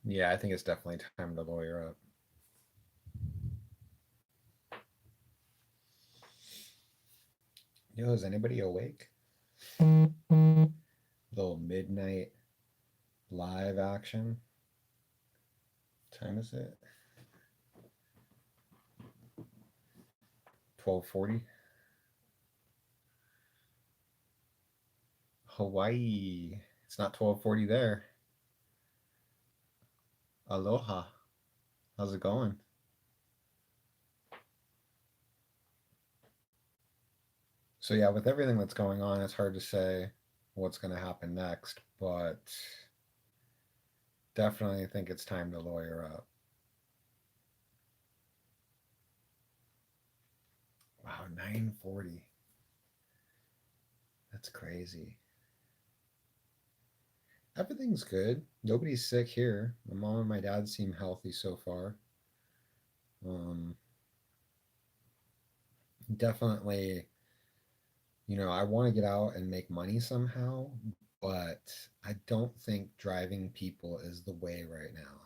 Yeah, I think it's definitely time to lawyer up. Yo, is anybody awake? Little midnight live action. What time is it? 12:40. Hawaii. It's not 12:40 there. Aloha. How's it going? So yeah, with everything that's going on, it's hard to say what's going to happen next, but definitely think it's time to lawyer up. Wow, 9:40. That's crazy. Everything's good. Nobody's sick here. My mom and my dad seem healthy so far. Um, definitely, I want to get out and make money somehow, but I don't think driving people is the way right now.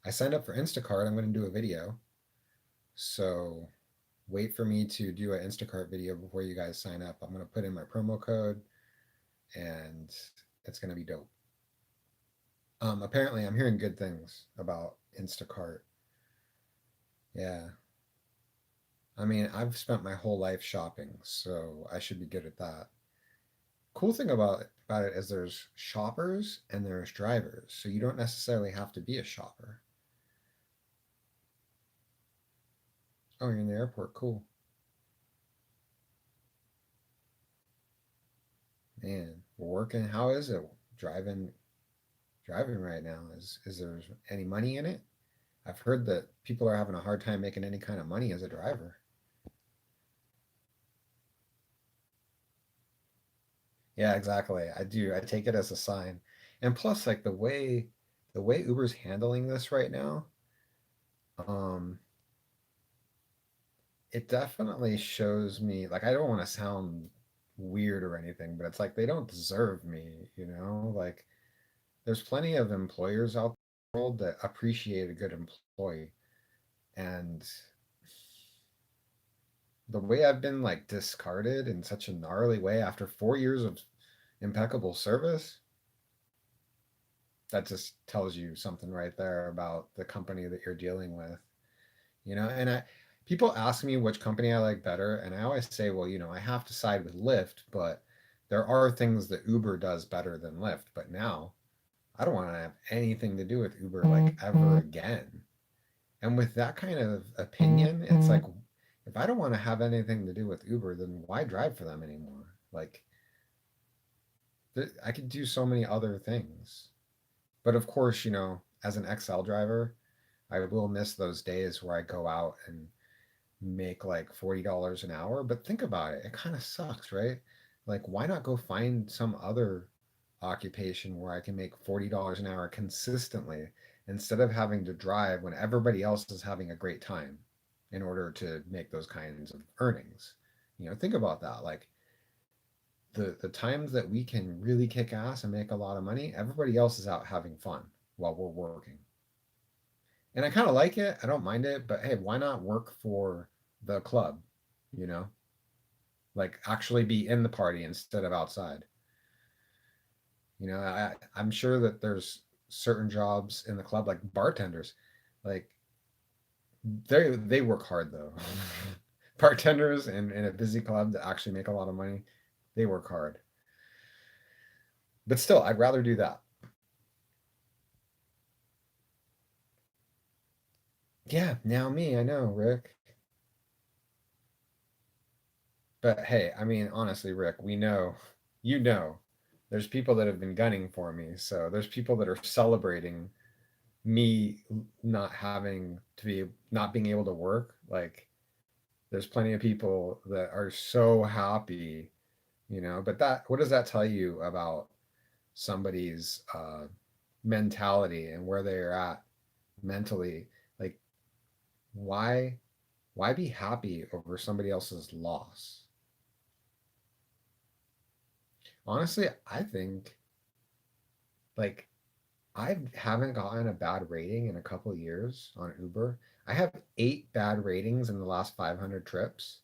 I signed up for Instacart. I'm going to do a video. So wait for me to do an Instacart video before you guys sign up. I'm going to put in my promo code and it's going to be dope. Apparently, I'm hearing good things about Instacart. Yeah. I mean, I've spent my whole life shopping, so I should be good at that. Cool thing about it is there's shoppers and there's drivers, so you don't necessarily have to be a shopper. Oh, you're in the airport. Cool. Man, we're working. How is it driving driving right now? Is there any money in it? I've heard that people are having a hard time making any kind of money as a driver. Yeah, exactly. I do. I take it as a sign. And plus, like the way Uber's handling this right now, um, it definitely shows me like I don't want to sound weird or anything, but it's like they don't deserve me. Like there's plenty of employers out there in the world that appreciate a good employee. And the way I've been like discarded in such a gnarly way after 4 years of impeccable service, that just tells you something right there about the company that you're dealing with. And people ask me which company I like better, and I always say, well, I have to side with Lyft, but there are things that Uber does better than Lyft. But now I don't want to have anything to do with Uber like ever again. And with that kind of opinion, it's like if I don't want to have anything to do with Uber, then why drive for them anymore? Like I could do so many other things. But of course, as an XL driver, I will miss those days where I go out and make like $40 an hour. But think about it, it kind of sucks, right? Like, why not go find some other occupation where I can make $40 an hour consistently instead of having to drive when everybody else is having a great time in order to make those kinds of earnings? Think about that. Like the times that we can really kick ass and make a lot of money, everybody else is out having fun while we're working. And I kind of like it. I don't mind it, but hey, why not work for the club? You know, like actually be in the party instead of outside. I'm sure that there's certain jobs in the club, like bartenders, like they work hard though. Bartenders in a busy club that actually make a lot of money, they work hard. But still, I'd rather do that. Yeah, now me, I know, Rick. But hey, I mean, honestly, Rick, we know, you know, there's people that have been gunning for me. So there's people that are celebrating me not being able to work. Like, there's plenty of people that are so happy. But what does that tell you about somebody's mentality and where they're at mentally? Like, why, why be happy over somebody else's loss? Honestly, I think like I haven't gotten a bad rating in a couple years on Uber. I have 8 bad ratings in the last 500 trips,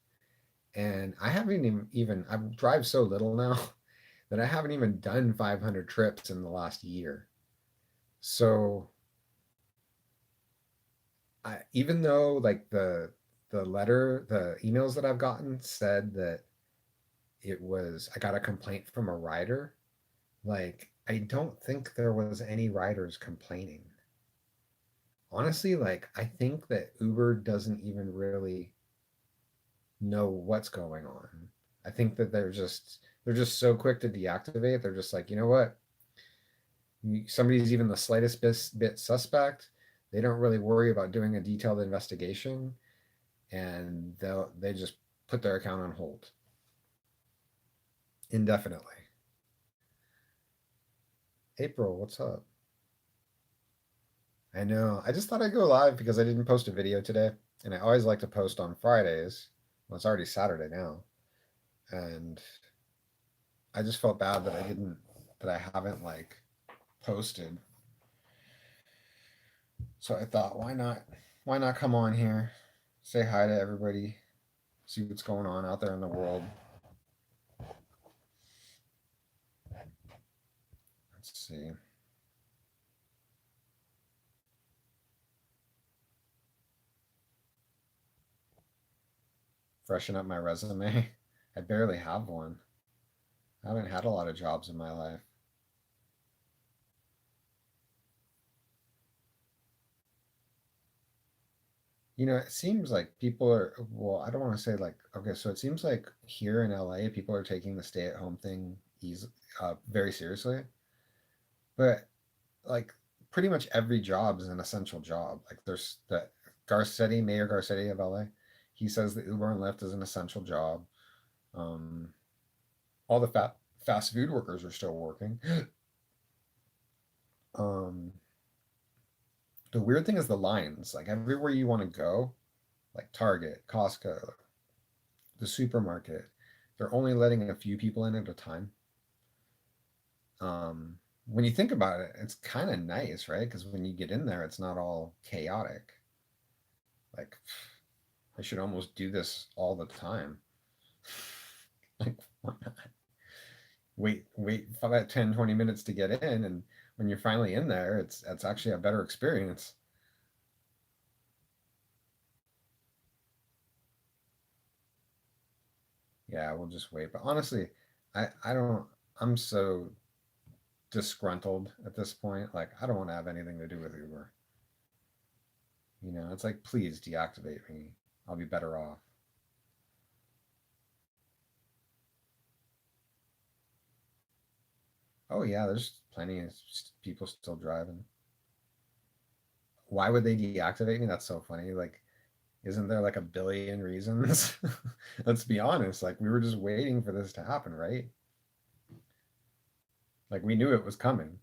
and I haven't I drive so little now that I haven't even done 500 trips in the last year. So even though like the emails that I've gotten said that I got a complaint from a rider, like I don't think there was any riders complaining. Honestly, like I think that Uber doesn't even really know what's going on. I think that they're just so quick to deactivate. They're just like, you know what? Somebody's even the slightest bit suspect. They don't really worry about doing a detailed investigation, and they just put their account on hold indefinitely. April, what's up? I know. I just thought I'd go live because I didn't post a video today, and I always like to post on Fridays. Well, it's already Saturday now, and I just felt bad that I haven't like posted. So I thought, why not come on here, say hi to everybody, see what's going on out there in the world. Let's see. Freshen up my resume. I barely have one. I haven't had a lot of jobs in my life. It seems like people are, well, I don't want to say like, okay, so it seems like here in LA, people are taking the stay-at-home thing very seriously. But like pretty much every job is an essential job. Like there's that Mayor Garcetti of LA, he says that Uber and Lyft is an essential job. Um, all the fast food workers are still working. Um, the weird thing is the lines. Like everywhere you want to go, like Target, Costco, the supermarket, they're only letting a few people in at a time. When you think about it, it's kind of nice, right? Because when you get in there, it's not all chaotic. Like, I should almost do this all the time. Like, why not? Wait for that 10, 20 minutes to get in, and when you're finally in there, it's actually a better experience. Yeah, we'll just wait. But honestly, I don't I'm so disgruntled at this point. Like, I don't want to have anything to do with Uber. It's like, please deactivate me. I'll be better off. Oh yeah, there's plenty of people still driving. Why would they deactivate me? That's so funny. Like, isn't there like a billion reasons? Let's be honest. Like, we were just waiting for this to happen, right? Like, we knew it was coming.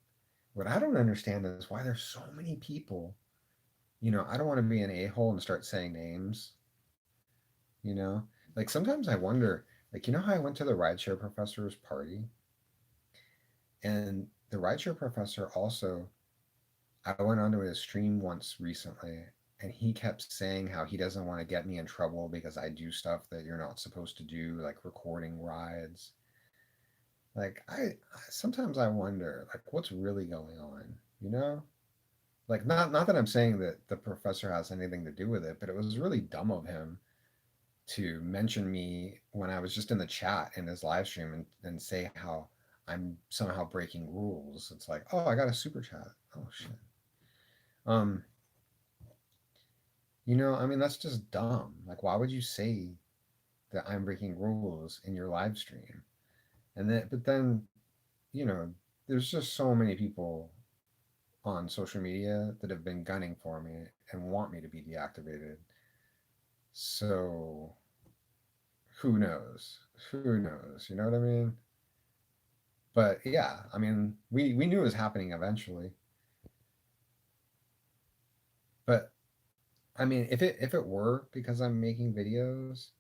What I don't understand is why there's so many people. I don't want to be an a-hole and start saying names, you know? Like, sometimes I wonder, like, how I went to the rideshare professor's party? And the rideshare professor also, I went onto his stream once recently, and he kept saying how he doesn't want to get me in trouble because I do stuff that you're not supposed to do, like recording rides. Like sometimes I wonder, like, what's really going on, you know? Like not that I'm saying that the professor has anything to do with it, but it was really dumb of him to mention me when I was just in the chat in his live stream and say how I'm somehow breaking rules. It's like, oh, I got a super chat. Oh shit. Um, I mean, that's just dumb. Like, why would you say that I'm breaking rules in your live stream? But then, you know, there's just so many people on social media that have been gunning for me and want me to be deactivated. So, who knows? Who knows? You know what I mean? But yeah, I mean, we knew it was happening eventually. But I mean, if it were because I'm making videos,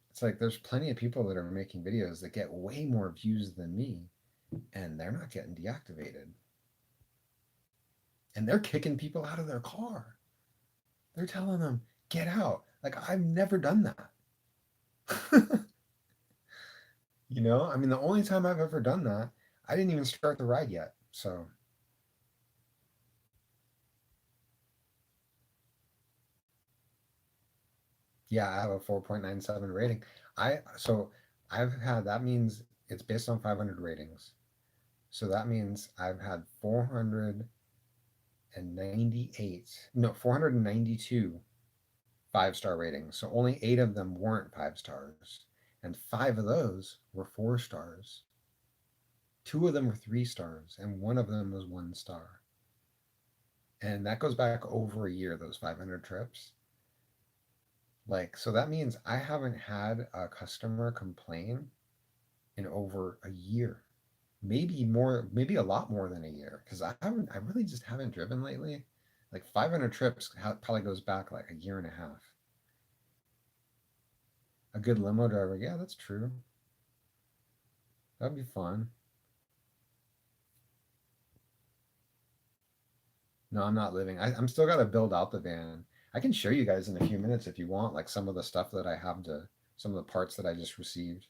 it's like there's plenty of people that are making videos that get way more views than me, and they're not getting deactivated. and they're kicking people out of their car. They're telling them, get out. Like, I've never done that. I mean, the only time I've ever done that, I didn't even start the ride yet. So, yeah, I have a 4.97 rating. I've had that means it's based on 500 ratings. So that means I've had 498, no, 492 five-star ratings. So only 8 of them weren't 5 stars. And 5 of those were 4 stars. 2 of them were 3 stars, and 1 of them was 1 star. And that goes back over a year, those 500 trips. Like, so that means I haven't had a customer complain in over a year. Maybe more, maybe a lot more than a year, because I really just haven't driven lately. Like 500 trips probably goes back like a year and a half. A good limo driver, yeah, that's true. That'd be fun. No, I'm not living. I'm still got to build out the van. I can show you guys in a few minutes if you want, like some of the stuff that I have some of the parts that I just received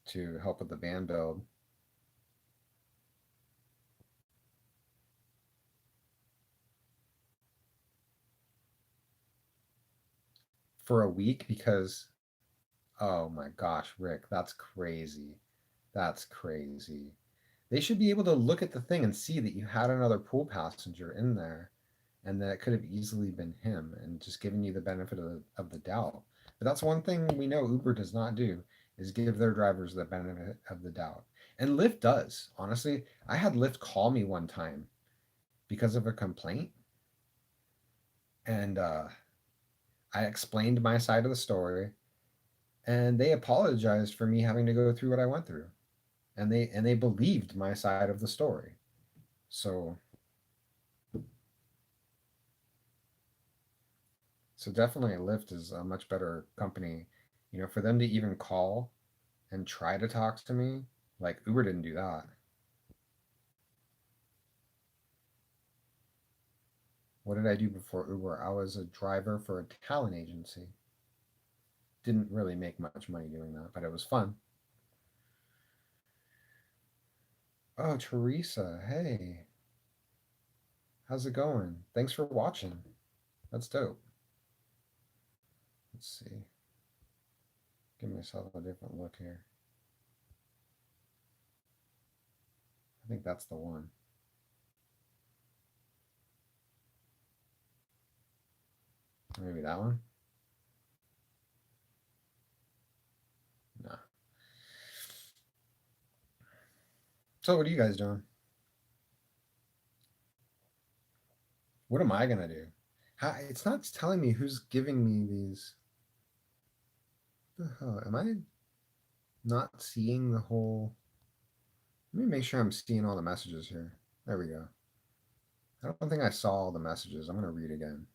to help with the van build for a week because, oh my gosh, Rick, that's crazy. That's crazy. They should be able to look at the thing and see that you had another pool passenger in there and that it could have easily been him and just given you the benefit of the doubt. But that's one thing we know Uber does not do is give their drivers the benefit of the doubt. And Lyft does. Honestly, I had Lyft call me one time because of a complaint and I explained my side of the story and they apologized for me having to go through what I went through. And they believed my side of the story. So so definitely Lyft is a much better company. For them to even call and try to talk to me, like Uber didn't do that. What did I do before Uber? I was a driver for a talent agency. Didn't really make much money doing that, but it was fun. Oh, Teresa, hey, how's it going? Thanks for watching. That's dope. Let's see. Give myself a different look here. I think that's the one. Maybe that one? No. So what are you guys doing? What am I gonna do? It's not telling me who's giving me these. What the hell? Am I not seeing the whole? Let me make sure I'm seeing all the messages here. There we go. I don't think I saw all the messages. I'm gonna read again.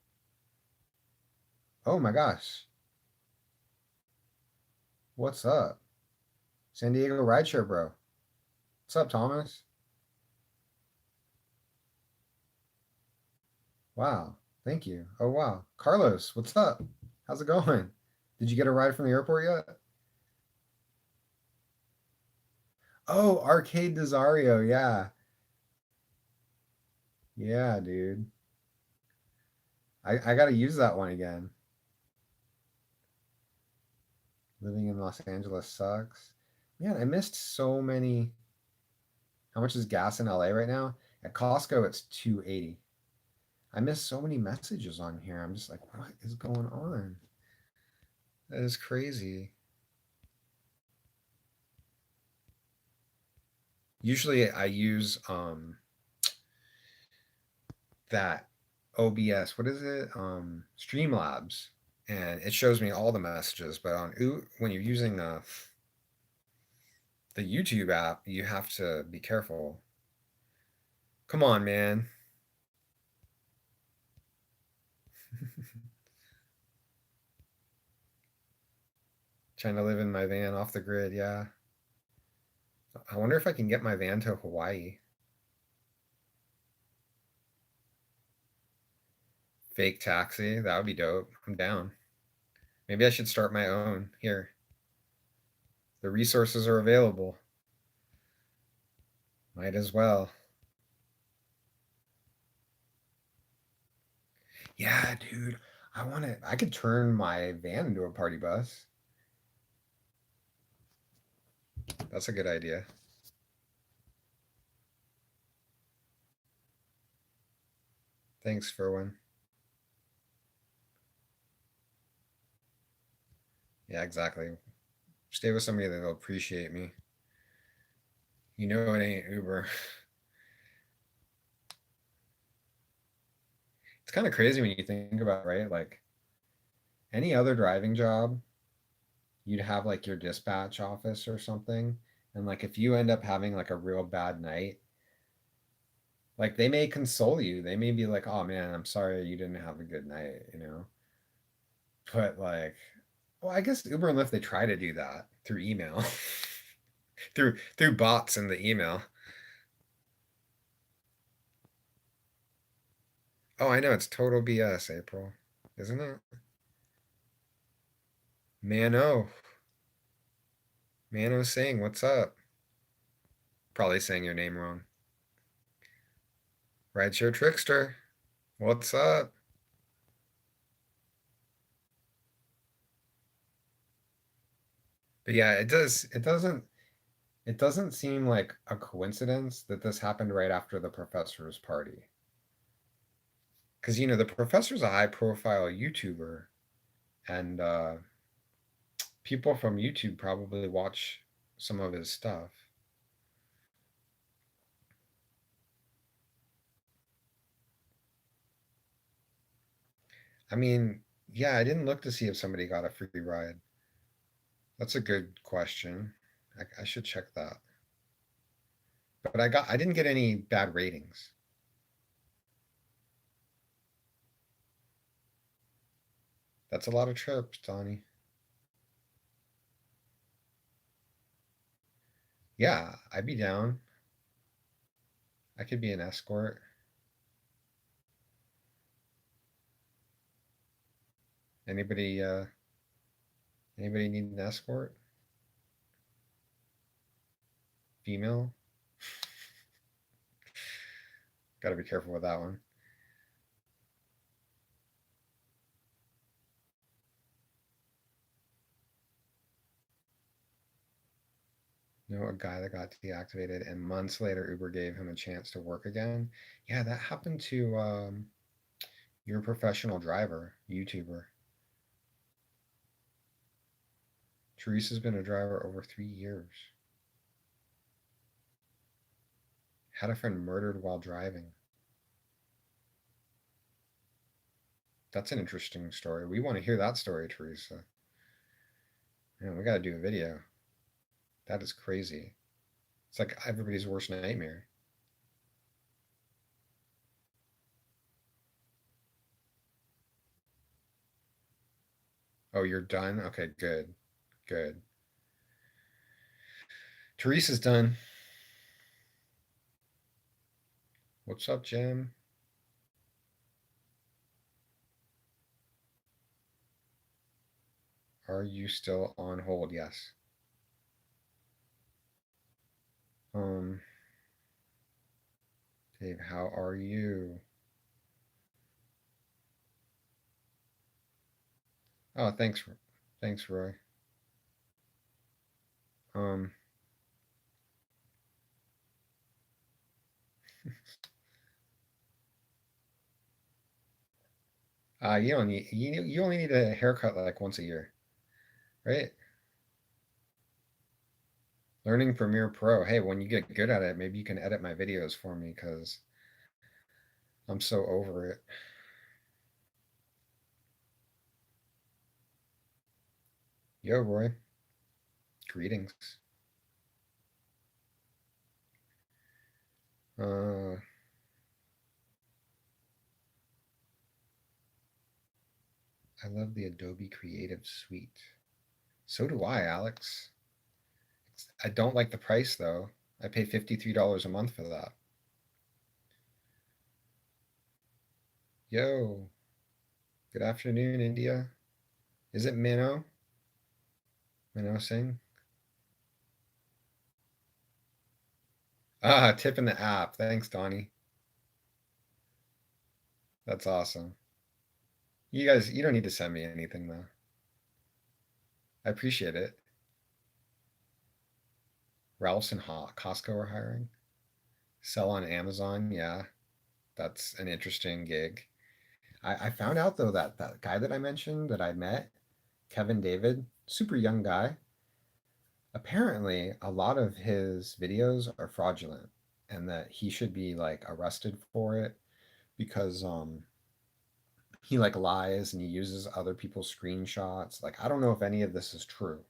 Oh my gosh. What's up? San Diego Rideshare Bro. What's up, Thomas? Wow. Thank you. Oh wow. Carlos, what's up? How's it going? Did you get a ride from the airport yet? Oh, Arcade Desario. Yeah. Yeah, dude. I gotta use that one again. Living in Los Angeles sucks. Man, I missed so many. How much is gas in LA right now? At Costco, it's 280. I missed so many messages on here. I'm just like, what is going on? That is crazy. Usually I use that OBS, what is it? Streamlabs. And it shows me all the messages, but when you're using the YouTube app, you have to be careful. Come on, man. Trying to live in my van off the grid, yeah. I wonder if I can get my van to Hawaii. Fake taxi. That would be dope. I'm down. Maybe I should start my own here. The resources are available. Might as well. Yeah, dude. I could turn my van into a party bus. That's a good idea. Thanks, Ferwin. Yeah, exactly. Stay with somebody that'll appreciate me. You know it ain't Uber. It's kind of crazy when you think about it, right? Like any other driving job, you'd have like your dispatch office or something. And like if you end up having like a real bad night, like they may console you. They may be like, "Oh man, I'm sorry you didn't have a good night," you know? But like, well, I guess Uber and Lyft they try to do that through email. through bots in the email. Oh, I know it's total BS, April. Isn't it? Mano. Mano Singh, what's up? Probably saying your name wrong. Rideshare Trickster, what's up? But yeah, it doesn't seem like a coincidence that this happened right after the professor's party. Because the professor's a high profile YouTuber, and people from YouTube probably watch some of his stuff. I mean, yeah, I didn't look to see if somebody got a free ride. That's a good question. I should check that. But I didn't get any bad ratings. That's a lot of trips, Donnie. Yeah, I'd be down. I could be an escort. Anybody anybody need an escort? Female? Got to be careful with that one. Know a guy that got deactivated and months later Uber gave him a chance to work again. Yeah, that happened to your professional driver, YouTuber. Teresa's been a driver over 3 years. Had a friend murdered while driving. That's an interesting story. We want to hear that story, Teresa. Man, we got to do a video. That is crazy. It's like everybody's worst nightmare. Oh, you're done? Okay, good. Good. Teresa's done. What's up, Jim? Are you still on hold? Yes. Um, Dave, how are you? Oh, thanks. Thanks, Roy. Um, you only need a haircut like once a year, right? Learning Premiere Pro. Hey, when you get good at it, maybe you can edit my videos for me because I'm so over it. Yo, Roy. Greetings. Uh, I love the Adobe Creative Suite. So do I, Alex. I don't like the price though. I pay $53 a month for that. Yo. Good afternoon, India. Is it Minnow? Minnow Singh? Ah, tip in the app. Thanks, Donnie. That's awesome. You guys, you don't need to send me anything though. I appreciate it. Ralph's and Costco are hiring. Sell on Amazon. Yeah, that's an interesting gig. I found out though that that guy that I mentioned that I met, Kevin David, super young guy, apparently a lot of his videos are fraudulent and that he should be like arrested for it because he like lies and he uses other people's screenshots. Like I don't know if any of this is true,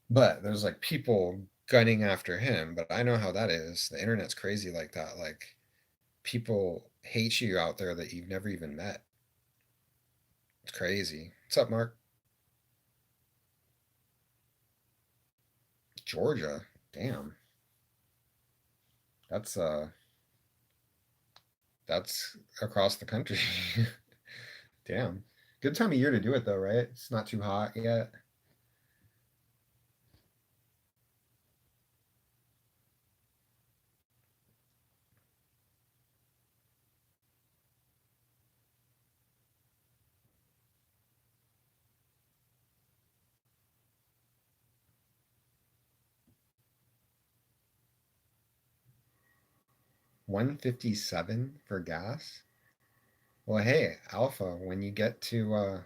but there's like people gunning after him, but I know how that is. The internet's crazy like that. Like people hate you out there that you've never even met. It's crazy. What's up, Mark? Georgia. Damn. That's uh that's across the country. Damn. Good time of year to do it though, right? It's not too hot yet. 157 for gas. Well, hey, Alpha, when you get to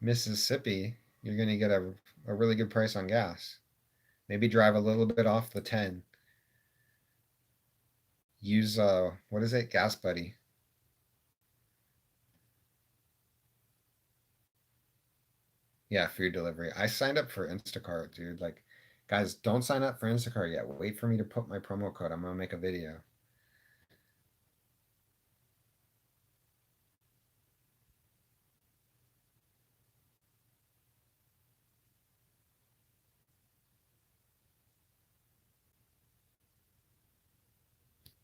Mississippi, you're gonna get a really good price on gas. Maybe drive a little bit off the 10. Use what is it? Gas Buddy. Yeah, food delivery. I signed up for Instacart, dude. Like, guys, don't sign up for Instacart yet. Wait for me to put my promo code. I'm gonna make a video.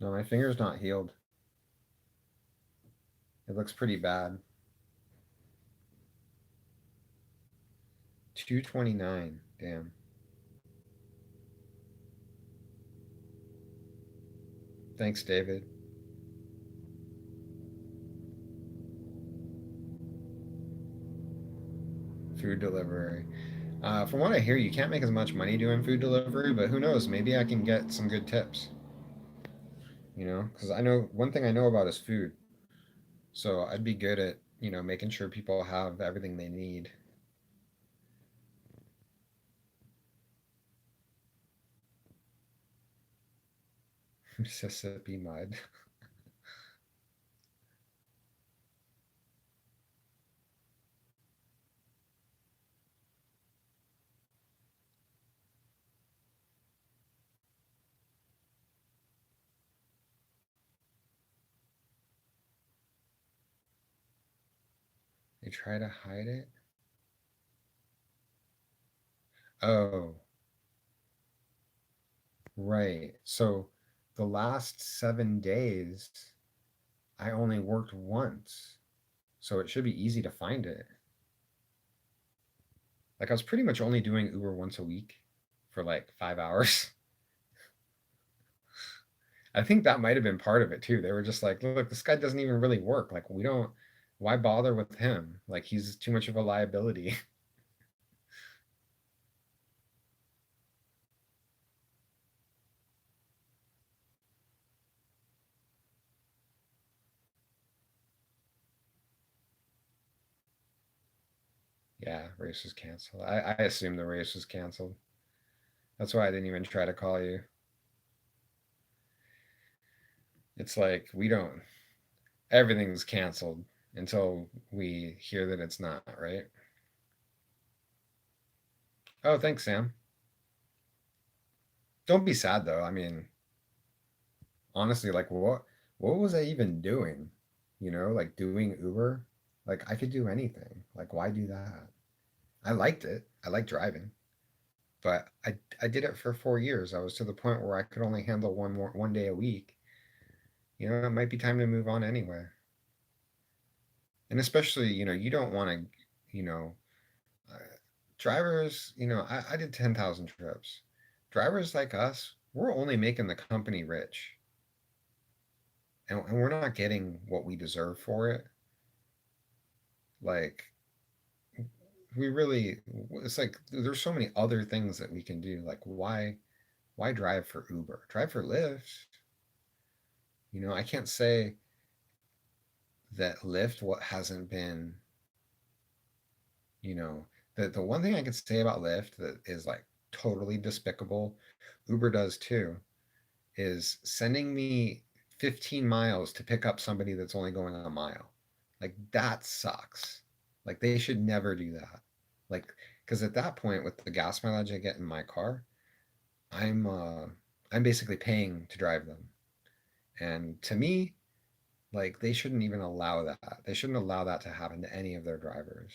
No, my finger's not healed. It looks pretty bad. 229. Damn. Thanks, David. Food delivery. From what I hear, you can't make as much money doing food delivery, but who knows? Maybe I can get some good tips. You know, because I know one thing I know about is food. So I'd be good at, making sure people have everything they need. Mississippi mud. They try to hide it. Oh, right. So the last 7 days, I only worked once. So it should be easy to find it. Like I was pretty much only doing Uber once a week for like 5 hours. I think that might have been part of it too. They were just like, look, this guy doesn't even really work. Like we don't, why bother with him? Like he's too much of a liability. Yeah, race was canceled. I assumed the race was canceled. That's why I didn't even try to call you. It's like we don't, everything's canceled until we hear that it's not, right? Oh, thanks, Sam. Don't be sad though. I mean, honestly, like what was I even doing? Like doing Uber? Like I could do anything. Like why do that? I liked it. I like driving. But I did it for 4 years. I was to the point where I could only handle one day a week. It might be time to move on anyway. And especially, you don't want to, you know, uh, drivers, I did 10,000 trips. Drivers like us, we're only making the company rich, and we're not getting what we deserve for it. Like, we really, it's like there's so many other things that we can do. Like, why drive for Uber? Drive for Lyft. I can't say that Lyft what hasn't been, you know, the one thing I could say about Lyft that is like totally despicable, Uber does too, is sending me 15 miles to pick up somebody that's only going a mile. Like that sucks. Like they should never do that. Like, because at that point, with the gas mileage I get in my car, I'm uh, I'm basically paying to drive them. And to me, like they shouldn't even allow that. They shouldn't allow that to happen to any of their drivers.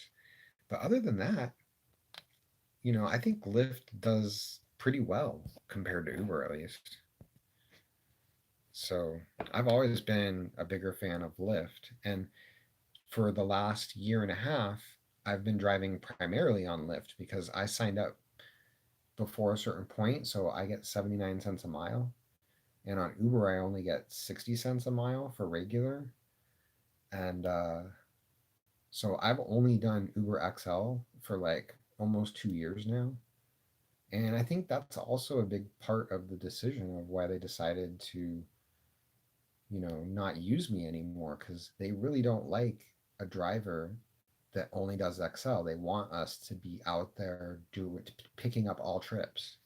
But other than that, I think Lyft does pretty well compared to Uber at least. So I've always been a bigger fan of Lyft. And for the last year and a half, I've been driving primarily on Lyft because I signed up before a certain point. So I get 79 cents a mile. And on Uber, I only get 60 cents a mile for regular. And so I've only done Uber XL for like almost 2 years now. And I think that's also a big part of the decision of why they decided to, not use me anymore because they really don't like a driver that only does XL. They want us to be out there picking up all trips.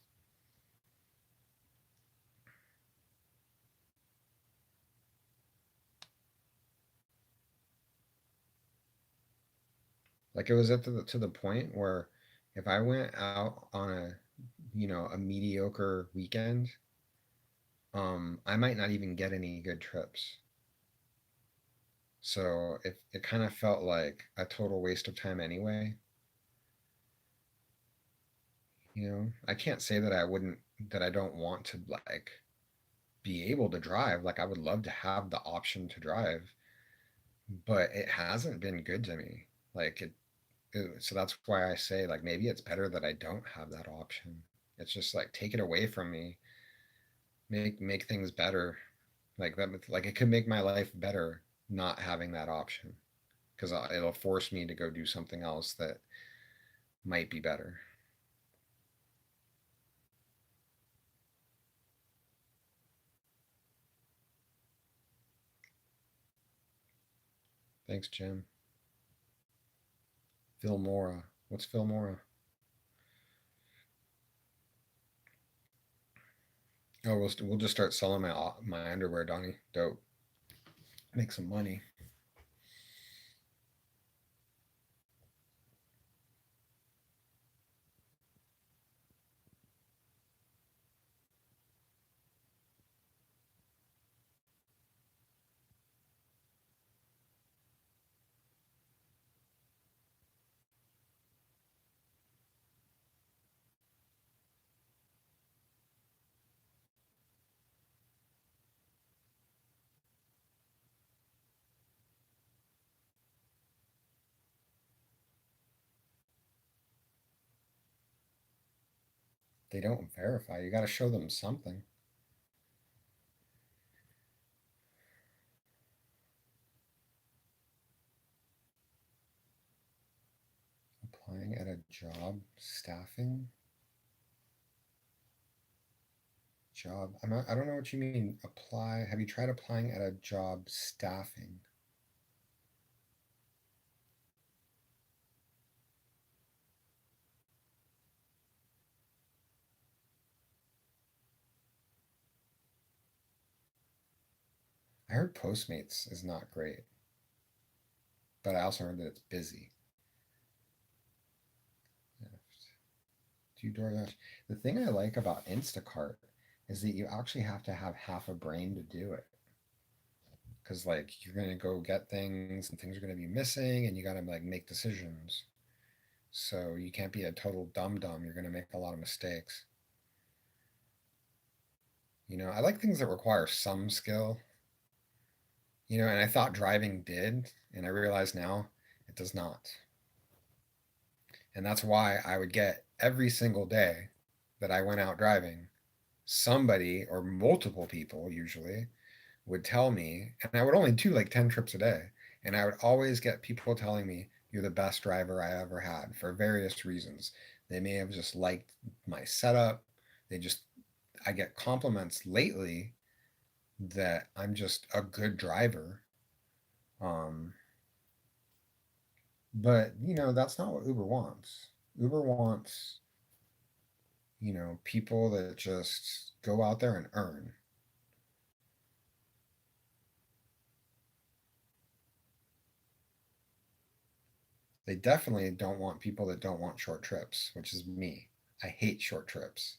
Like it was to the point where if I went out on a mediocre weekend, I might not even get any good trips. So it kind of felt like a total waste of time anyway. I can't say that I don't want to like be able to drive. Like I would love to have the option to drive, but it hasn't been good to me. Like so that's why I say like maybe it's better that I don't have that option. It's just like take it away from me, make things better. Like that, like it could make my life better not having that option because it'll force me to go do something else that might be better. Thanks, Jim. Filmora. What's Filmora? Oh, we'll just start selling my underwear, Donnie. Dope. Make some money. They don't verify. You got to show them something. Applying at a job, staffing job. I don't know what you mean. Apply. Have you tried applying at a job staffing? I heard Postmates is not great, but I also heard that it's busy. Yeah. Do DoorDash. The thing I like about Instacart is that you actually have to have half a brain to do it. Because like you're gonna go get things and things are gonna be missing and you gotta like make decisions. So you can't be a total dum dum. You're gonna make a lot of mistakes. I like things that require some skill. And I thought driving did, and I realize now it does not. And that's why I would get every single day that I went out driving, somebody or multiple people usually would tell me, and I would only do like 10 trips a day, and I would always get people telling me, "You're the best driver I ever had," for various reasons. They may have just liked my setup. They just, I get compliments lately that I'm just a good driver. Um, but, that's not what Uber wants. Uber wants, people that just go out there and earn. They definitely don't want people that don't want short trips, which is me. I hate short trips.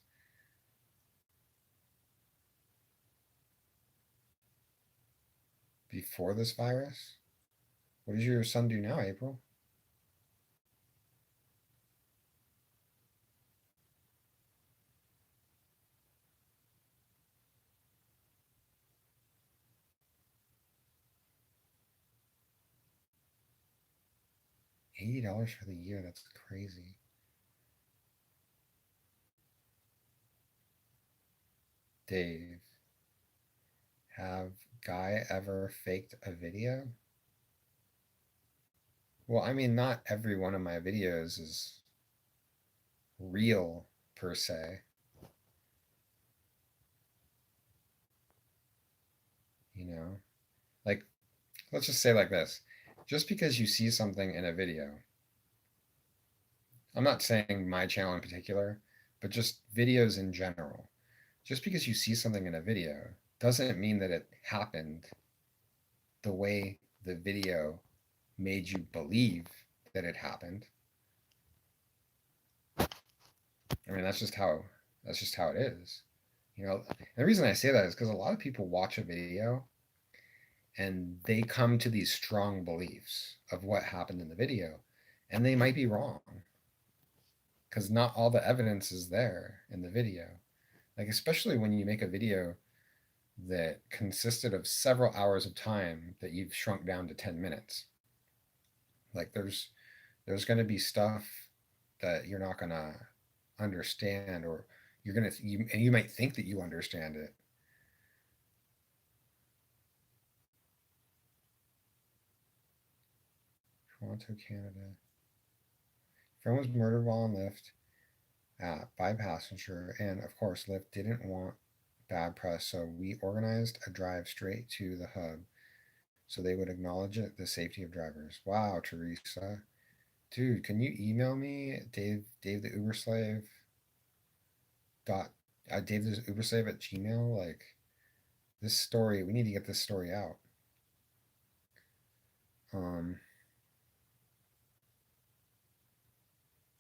Before this virus? What does your son do now, April? $80 for the year. That's crazy. Dave, have Guy ever faked a video? Well, I mean, not every one of my videos is real per se, you know? Like, let's just say like this. Just because you see something in a video, I'm not saying my channel in particular, but just videos in general. Just because you see something in a video doesn't mean that it happened the way the video made you believe that it happened. I mean, that's just how it is. The reason I say that is because a lot of people watch a video and they come to these strong beliefs of what happened in the video, and they might be wrong because not all the evidence is there in the video. Like, especially when you make a video that consisted of several hours of time that you've shrunk down to 10 minutes. Like, there's going to be stuff that you're not going to understand, or you might think that you understand it. Toronto, Canada. Friend was murdered while on Lyft by passenger, and of course, Lyft didn't want bad press, so we organized a drive straight to the hub so they would acknowledge it, the safety of drivers. Wow, Teresa. Dude, can you email me Dave the Uber slave dot Dave the Uber slave at Gmail? Like, this story, we need to get this story out. Um,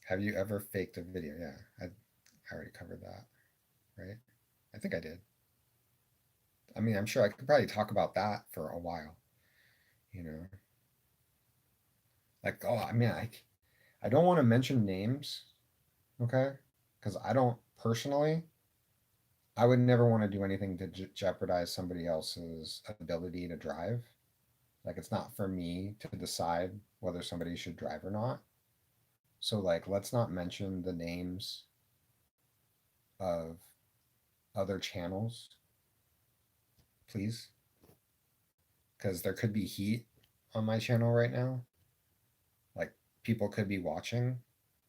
have you ever faked a video? Yeah, I already covered that, right? I think I did. I mean, I'm sure I could probably talk about that for a while, you know. Like, oh, I mean, I don't want to mention names, okay? Because I don't personally, I would never want to do anything to jeopardize somebody else's ability to drive. Like, it's not for me to decide whether somebody should drive or not. So, like, let's not mention the names of other channels, please, because there could be heat on my channel right now. Like, people could be watching.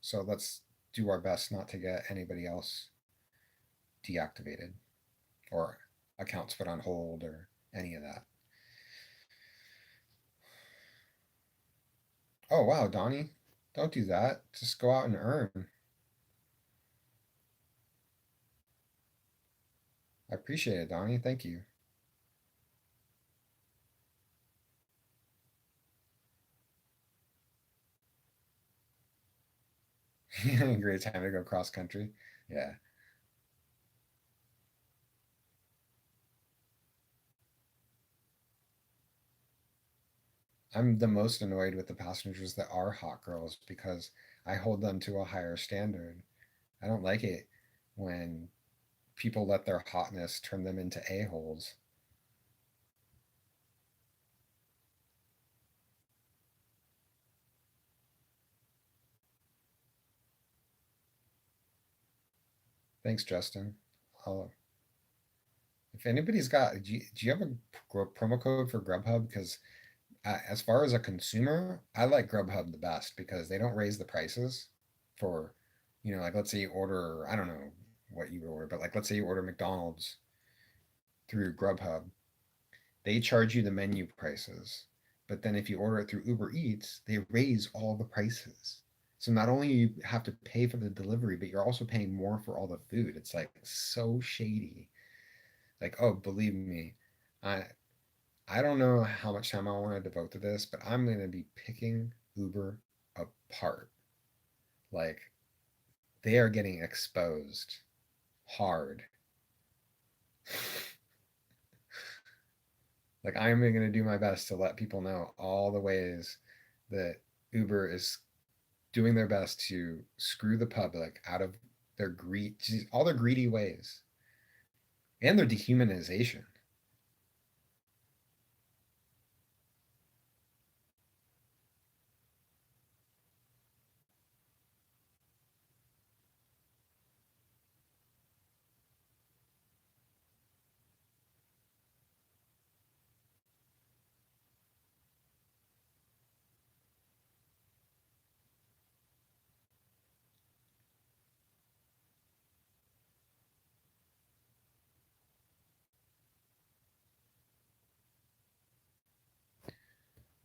So let's do our best not to get anybody else deactivated or accounts put on hold or any of that. Oh, wow, Donnie, don't do that. Just go out and earn. I appreciate it, Donnie. Thank you. Great time to go cross country. Yeah. I'm the most annoyed with the passengers that are hot girls because I hold them to a higher standard. I don't like it when people let their hotness turn them into a-holes. Thanks, Justin. I'll, if anybody's got, do you have a promo code for Grubhub? Because as far as a consumer, I like Grubhub the best because they don't raise the prices for, like let's say you order, I don't know what you order, but like let's say you order McDonald's through Grubhub, they charge you the menu prices. But then if you order it through Uber Eats, they raise all the prices. So not only you have to pay for the delivery, but you're also paying more for all the food. It's like so shady. Like, oh, believe me, I I don't know how much time I want to devote to this, but I'm going to be picking Uber apart. Like, they are getting exposed hard. Like, I'm going to do my best to let people know all the ways that Uber is doing their best to screw the public out of their greed, all their greedy ways, and their dehumanization.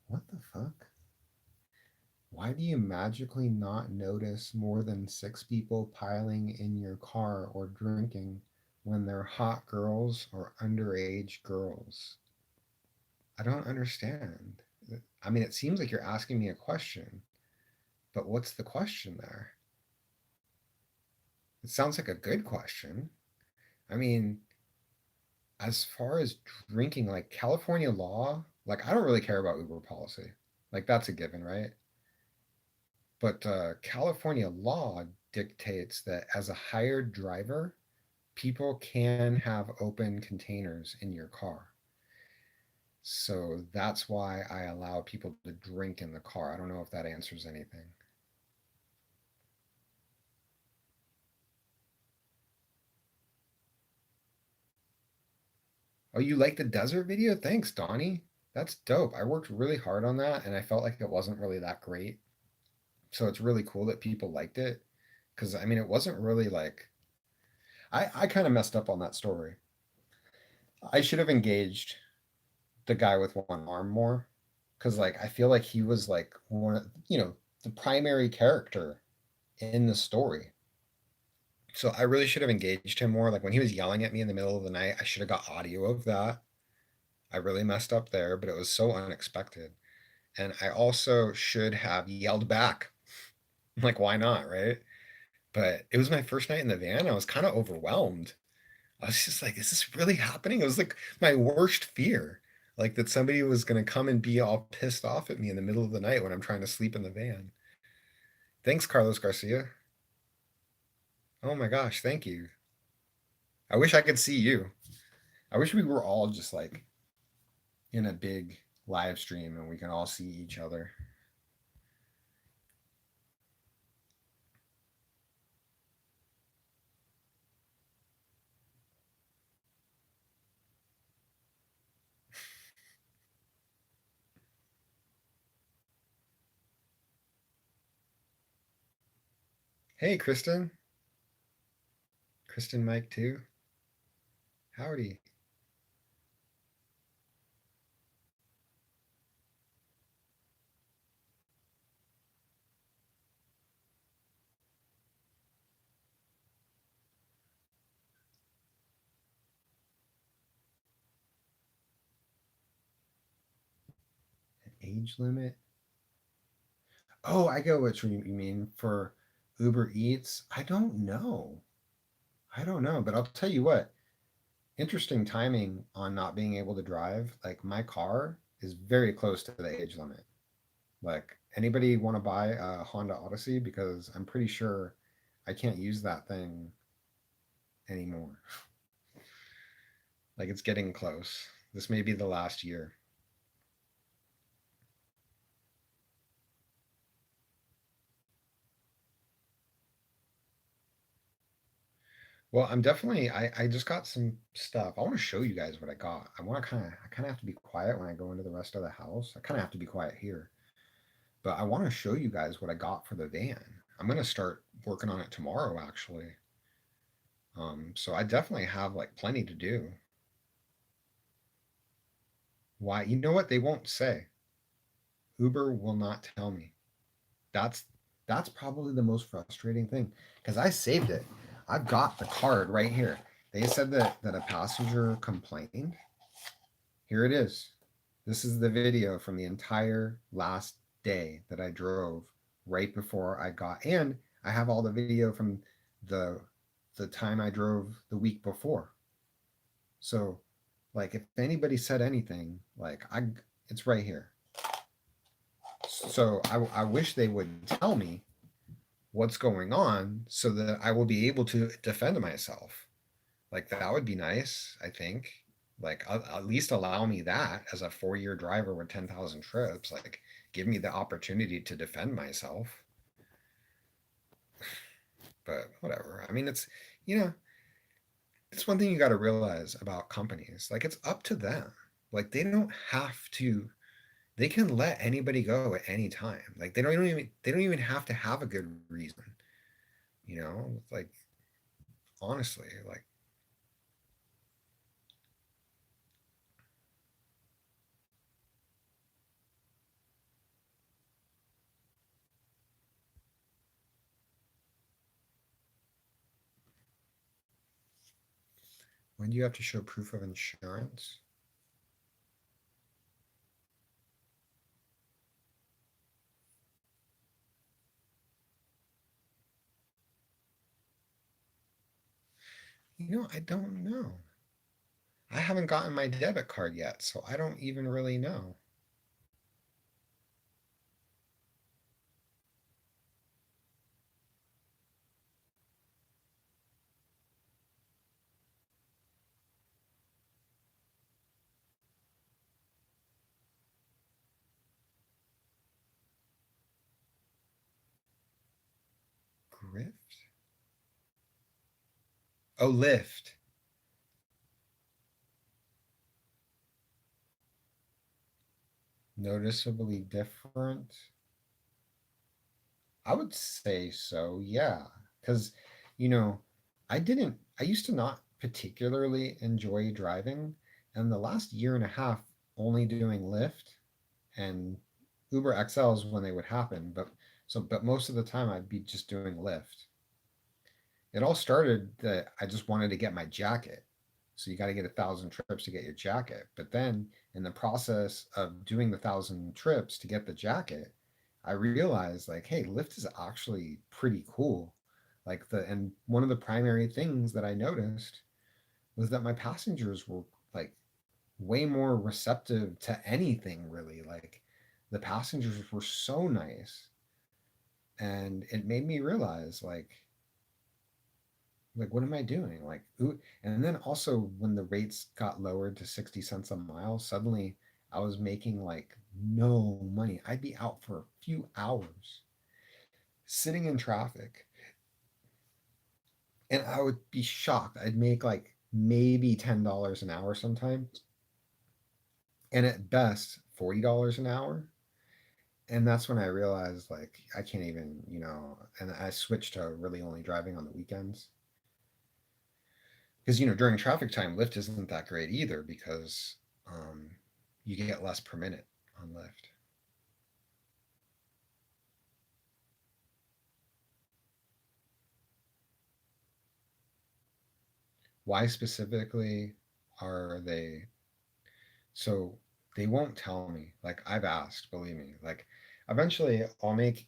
What the fuck? Why do you magically not notice more than six people piling in your car or drinking when they're hot girls or underage girls? I don't understand. I mean, it seems like you're asking me a question, but what's the question there? It sounds like a good question. I mean, as far as drinking, like California law, like I don't really care about Uber policy. Like that's a given, right? But California law dictates that as a hired driver, people can have open containers in your car. So that's why I allow people to drink in the car. I don't know if that answers anything. Oh, you like the desert video? Thanks, Donnie. That's dope. I worked really hard on that and I felt like it wasn't really that great. So it's really cool that people liked it. Because, I mean, it wasn't really like, I kind of messed up on that story. I should have engaged the guy with one arm more. Because, like, I feel like he was like the primary character in the story. So I really should have engaged him more. Like when he was yelling at me in the middle of the night, I should have got audio of that. I really messed up there, but it was so unexpected. And I also should have yelled back. Like, why not, right? But it was my first night in the van. I was kind of overwhelmed. I was just like, is this really happening? It was like my worst fear. Like that somebody was going to come and be all pissed off at me in the middle of the night when I'm trying to sleep in the van. Thanks, Carlos Garcia. Oh my gosh, thank you. I wish I could see you. I wish we were all just like in a big live stream and we can all see each other. Hey, Kristen. Kristen Mike too. Howdy. Age limit? Oh, I get what you mean for Uber Eats. I don't know. I don't know, but I'll tell you what. Interesting timing on not being able to drive. Like my car is very close to the age limit. Like anybody want to buy a Honda Odyssey because I'm pretty sure I can't use that thing anymore. Like it's getting close. This may be the last year. Well, I'm definitely I just got some stuff. I want to show you guys what I got. I kind of have to be quiet when I go into the rest of the house. I kind of have to be quiet here. But I want to show you guys what I got for the van. I'm going to start working on it tomorrow actually. So I definitely have like plenty to do. Why? You know what they won't say? Uber will not tell me. That's that's probably the most frustrating thing because I saved it. I've got the card right here. They said that a passenger complained. Here it is. This is the video from the entire last day that I drove right before I got, and I have all the video from the the time I drove the week before. So, like, if anybody said anything, like it's right here. So I wish they would tell me what's going on so that I will be able to defend myself. Like that would be nice, I think. Like at least allow me that as a 4-year driver with 10,000 trips. Like give me the opportunity to defend myself. But whatever. I mean, you know, it's one thing you got to realize about companies. Like it's up to them. Like they don't have to. They can let anybody go at any time. Like they don't even have to have a good reason. Like honestly, like when do you have to show proof of insurance? I don't know. I haven't gotten my debit card yet, so I don't even really know. Grift? Oh, Lyft. Noticeably different? I would say so, yeah. Because, you know, I used to not particularly enjoy driving, and the last year and a half only doing Lyft and Uber XLs when they would happen, but most of the time I'd be just doing Lyft. It all started that I just wanted to get my jacket. So you got to get 1,000 trips to get your jacket. But then in the process of doing the 1,000 trips to get the jacket, I realized like, hey, Lyft is actually pretty cool. And one of the primary things that I noticed was that my passengers were like way more receptive to anything really. Like the passengers were so nice. And it made me realize what am I doing? Like, ooh, and then also when the rates got lowered to 60 cents a mile, suddenly I was making like no money. I'd be out for a few hours sitting in traffic and I would be shocked. I'd make like maybe $10 an hour sometimes, and at best $40 an hour. And that's when I realized like I can't even, and I switched to really only driving on the weekends. Because during traffic time, Lyft isn't that great either because um, you get less per minute on Lyft. Why specifically are they so they won't tell me? Like I've asked, believe me. Like eventually I'll make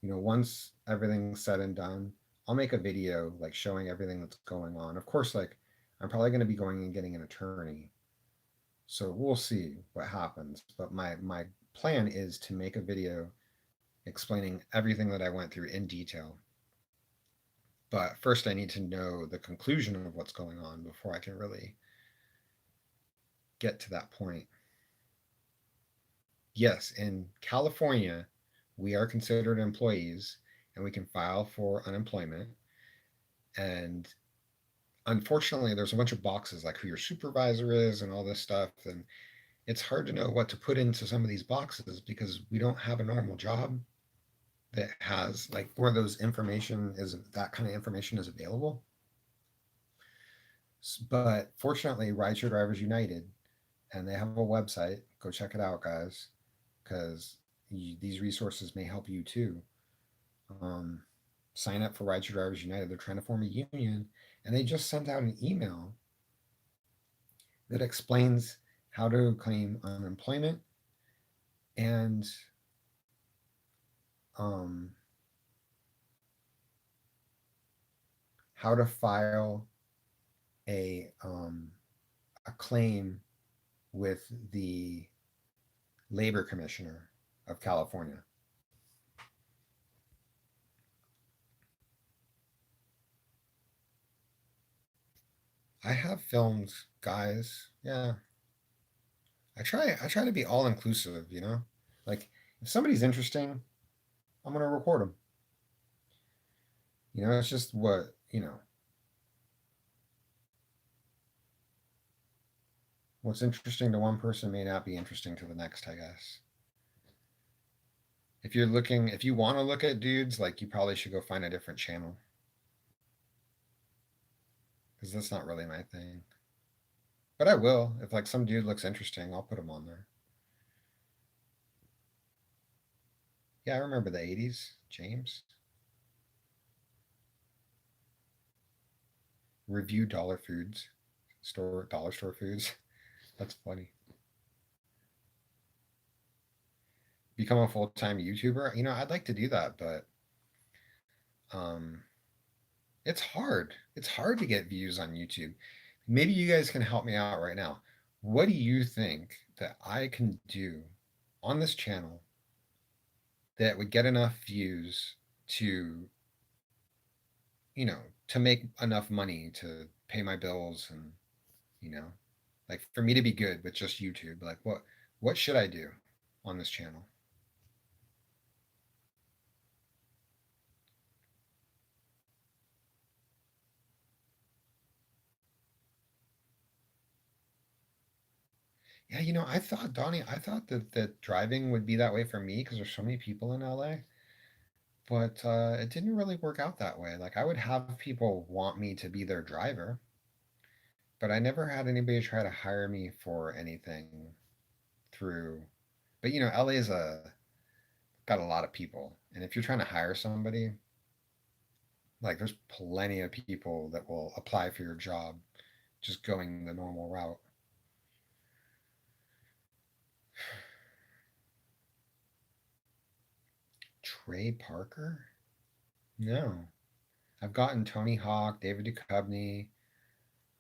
once everything's said and done, I'll make a video like showing everything that's going on. Of course, like I'm probably going to be going and getting an attorney. So we'll see what happens. But my plan is to make a video explaining everything that I went through in detail. But first, I need to know the conclusion of what's going on before I can really get to that point. Yes, in California, we are considered employees and we can file for unemployment. And unfortunately, there's a bunch of boxes like who your supervisor is and all this stuff. And it's hard to know what to put into some of these boxes because we don't have a normal job that has like where those information is that kind of information is available. But fortunately, Rideshare Drivers United, and they have a website. Go check it out, guys, because these resources may help you too. Um, Sign up for Rideshare Drivers United. They're trying to form a union, and they just sent out an email that explains how to claim unemployment and um, how to file a a claim with the labor commissioner of California. I have filmed guys. Yeah, I try to be all inclusive. Like if somebody's interesting, I'm gonna record them. It's just what's interesting to one person may not be interesting to the next. I guess if you want to look at dudes, like you probably should go find a different channel because that's not really my thing. But I will if like some dude looks interesting, I'll put him on there. Yeah, I remember the '80s, James. Review dollar store foods. That's funny. Become a full time YouTuber. I'd like to do that, but um, it's hard. It's hard to get views on YouTube. Maybe you guys can help me out right now. What do you think that I can do on this channel that would get enough views to, to make enough money to pay my bills and, you know, like for me to be good with just YouTube? Like what should I do on this channel? Yeah, I thought, Donnie, I thought that driving would be that way for me because there's so many people in LA, but it didn't really work out that way. Like, I would have people want me to be their driver, but I never had anybody try to hire me for anything through. But LA is got a lot of people, and if you're trying to hire somebody, like, there's plenty of people that will apply for your job just going the normal route. Trey Parker? No. I've gotten Tony Hawk, David Duchovny.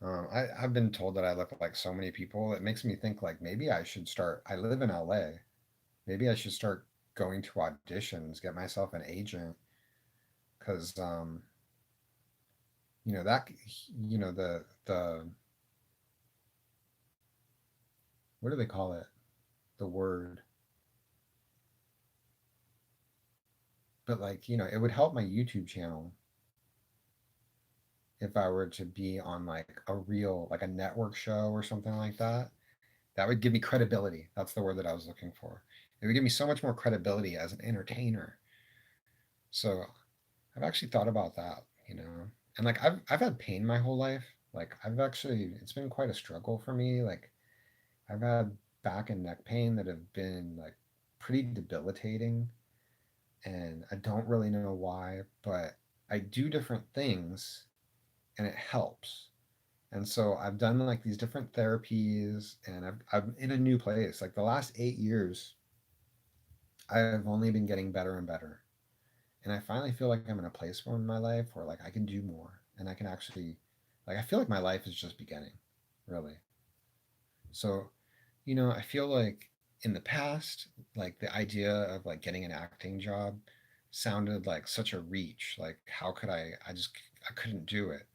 I've been told that I look like so many people. It makes me think like maybe I should start. I live in LA. Maybe I should start going to auditions, get myself an agent, because that the what do they call it? The word, but like it would help my YouTube channel if I were to be on like a real like a network show or something like that. That would give me credibility. That's the word that I was looking for. It would give me so much more credibility as an entertainer. So I've actually thought about that. And like I've had pain my whole life. Like it's been quite a struggle for me. Like I've had back and neck pain that have been like pretty debilitating and I don't really know why, but I do different things and it helps. And so I've done like these different therapies and I'm in a new place. Like the last 8 years, I've only been getting better and better. And I finally feel like I'm in a place in my life where like I can do more and I can actually like I feel like my life is just beginning, really. So, I feel like in the past, like the idea of like getting an acting job sounded like such a reach. Like how could I couldn't do it.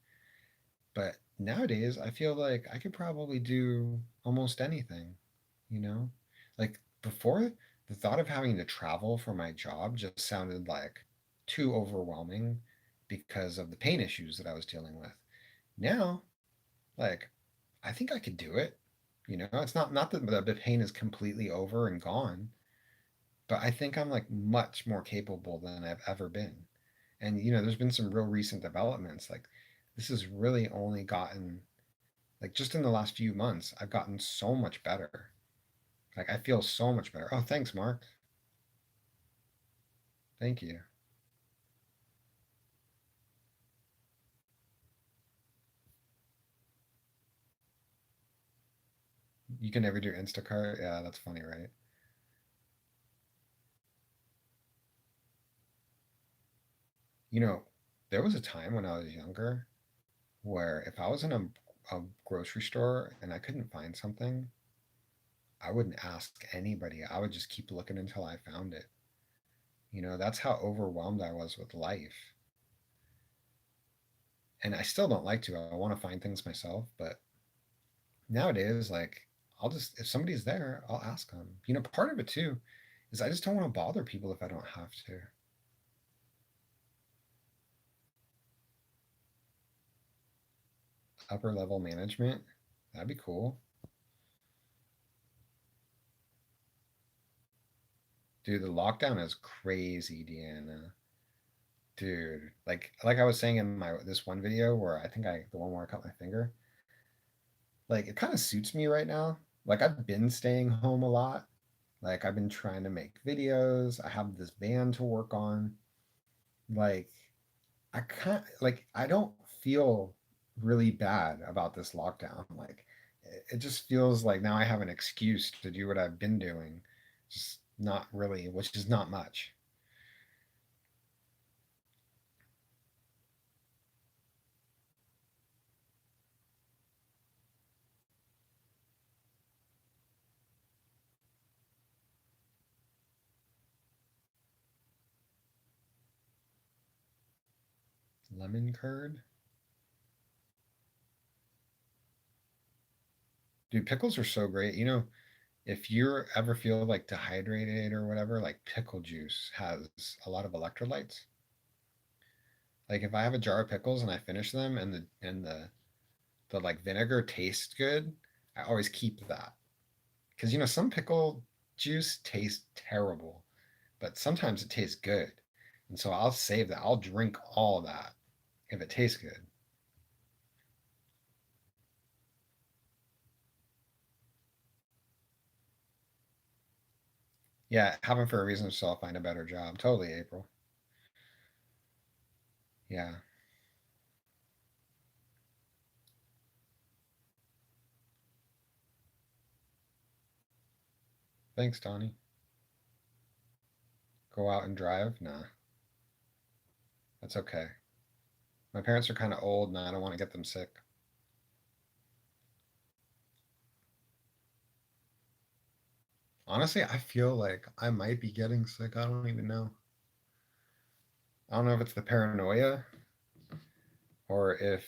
But nowadays, I feel like I could probably do almost anything, you know? Like before, the thought of having to travel for my job just sounded like too overwhelming because of the pain issues that I was dealing with. Now, like, I think I could do it. It's not that the pain is completely over and gone, but I think I'm like much more capable than I've ever been. And there's been some real recent developments. Like, this has really only gotten, like, just in the last few months, I've gotten so much better. Like, I feel so much better. Oh, thanks, Mark. Thank you. You can never do Instacart. Yeah, that's funny, right? You know, there was a time when I was younger where if I was in a grocery store and I couldn't find something, I wouldn't ask anybody. I would just keep looking until I found it. That's how overwhelmed I was with life. And I still don't like to. I want to find things myself, but nowadays, like, I'll just, if somebody's there, I'll ask them. Part of it too is I just don't want to bother people if I don't have to. Upper level management, that'd be cool. Dude, the lockdown is crazy, Deanna. Dude, like I was saying in my this one video where I think the one where I cut my finger, like it kind of suits me right now. Like I've been staying home a lot. Like I've been trying to make videos. I have this band to work on. Like I can't like I don't feel really bad about this lockdown. Like it just feels like now I have an excuse to do what I've been doing. Just not really, which is not much. Lemon curd? Dude, pickles are so great. If you ever feel like dehydrated or whatever, like pickle juice has a lot of electrolytes. Like if I have a jar of pickles and I finish them and the like vinegar tastes good, I always keep that. Because some pickle juice tastes terrible, but sometimes it tastes good. And so I'll save that. I'll drink all that if it tastes good. Yeah, have them for a reason so I'll find a better job. Totally, April. Yeah. Thanks, Donnie. Go out and drive? Nah, that's okay. My parents are kind of old and I don't want to get them sick. Honestly, I feel like I might be getting sick. I don't even know. I don't know if it's the paranoia or if,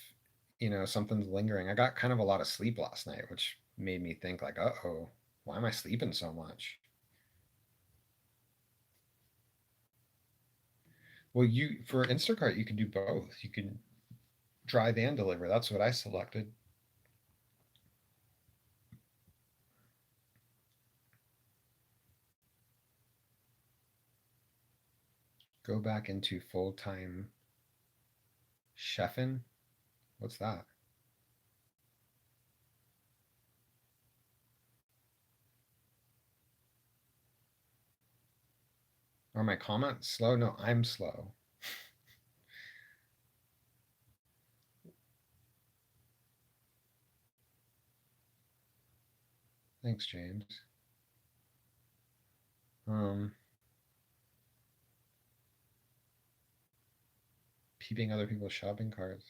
something's lingering. I got kind of a lot of sleep last night, which made me think like, uh-oh, why am I sleeping so much? Well, for Instacart, you can do both. You can drive and deliver. That's what I selected. Go back into full-time chefing. What's that? Are my comments slow? No, I'm slow. Thanks, James. Um, Peeping other people's shopping carts.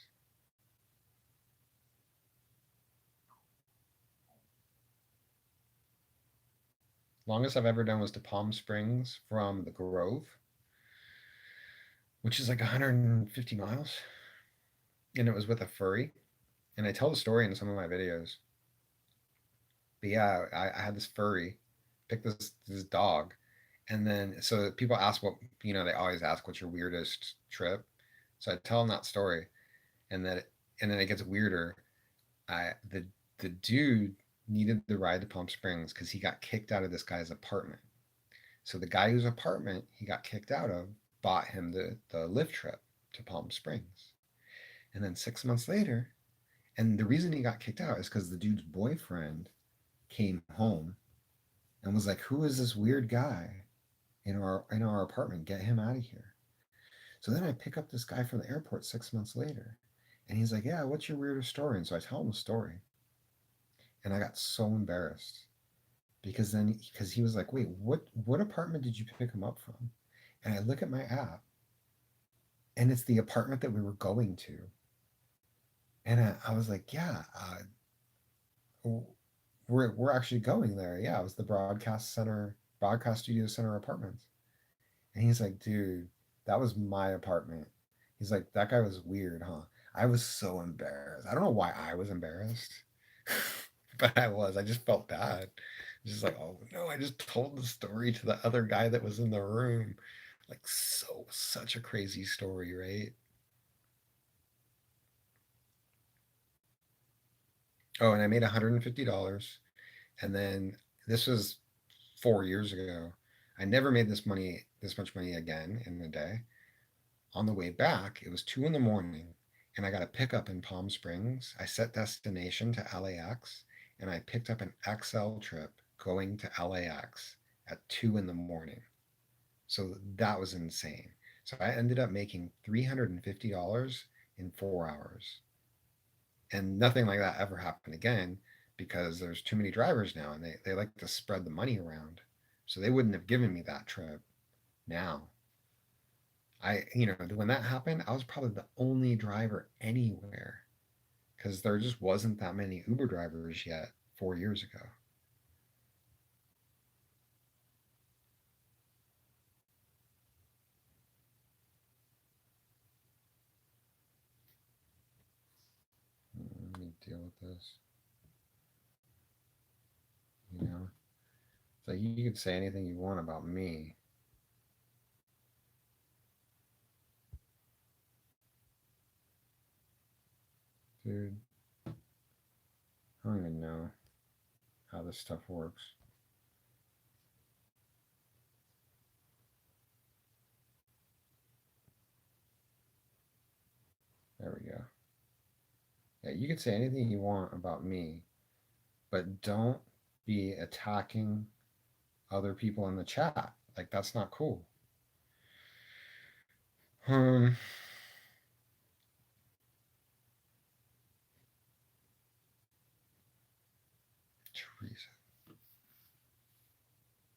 Longest I've ever done was to Palm Springs from the Grove, which is like 150 miles, and it was with a furry. And I tell the story in some of my videos. But yeah, I had this furry pick this dog, and then so people ask they always ask what's your weirdest trip. So I tell him that story, and then it gets weirder. I the dude needed the ride to Palm Springs because he got kicked out of this guy's apartment. So the guy whose apartment he got kicked out of bought him the lift trip to Palm Springs. And then 6 months later, and the reason he got kicked out is because the dude's boyfriend came home and was like, "Who is this weird guy in our apartment? Get him out of here." So then I pick up this guy from the airport 6 months later, and he's like, "Yeah, what's your weirdest story?" And so I tell him the story, and I got so embarrassed because he was like, "Wait, what apartment did you pick him up from?" And I look at my app, and it's the apartment that we were going to, and I was like, "Yeah, we're actually going there. Yeah, it was the broadcast studio center apartments." And he's like, "Dude, that was my apartment." He's like, "That guy was weird, huh?" I was so embarrassed. I don't know why I was embarrassed, but I was. I just felt bad. Just like, oh no, I just told the story to the other guy that was in the room. Like, such a crazy story, right? Oh, and I made $150. And then this was 4 years ago. I never made this much money again in a day. On the way back, it was 2 in the morning, and I got a pickup in Palm Springs. I set destination to LAX, and I picked up an XL trip going to LAX at 2 in the morning. So that was insane. So I ended up making $350 in 4 hours. And nothing like that ever happened again because there's too many drivers now and they like to spread the money around. So they wouldn't have given me that trip now. When that happened, I was probably the only driver anywhere because there just wasn't that many Uber drivers yet 4 years ago. Let me deal with this. You know, so you could say anything you want about me, dude. I don't even know how this stuff works. There we go. Yeah, you could say anything you want about me, but don't be attacking other people in the chat. Like that's not cool. Um, Teresa.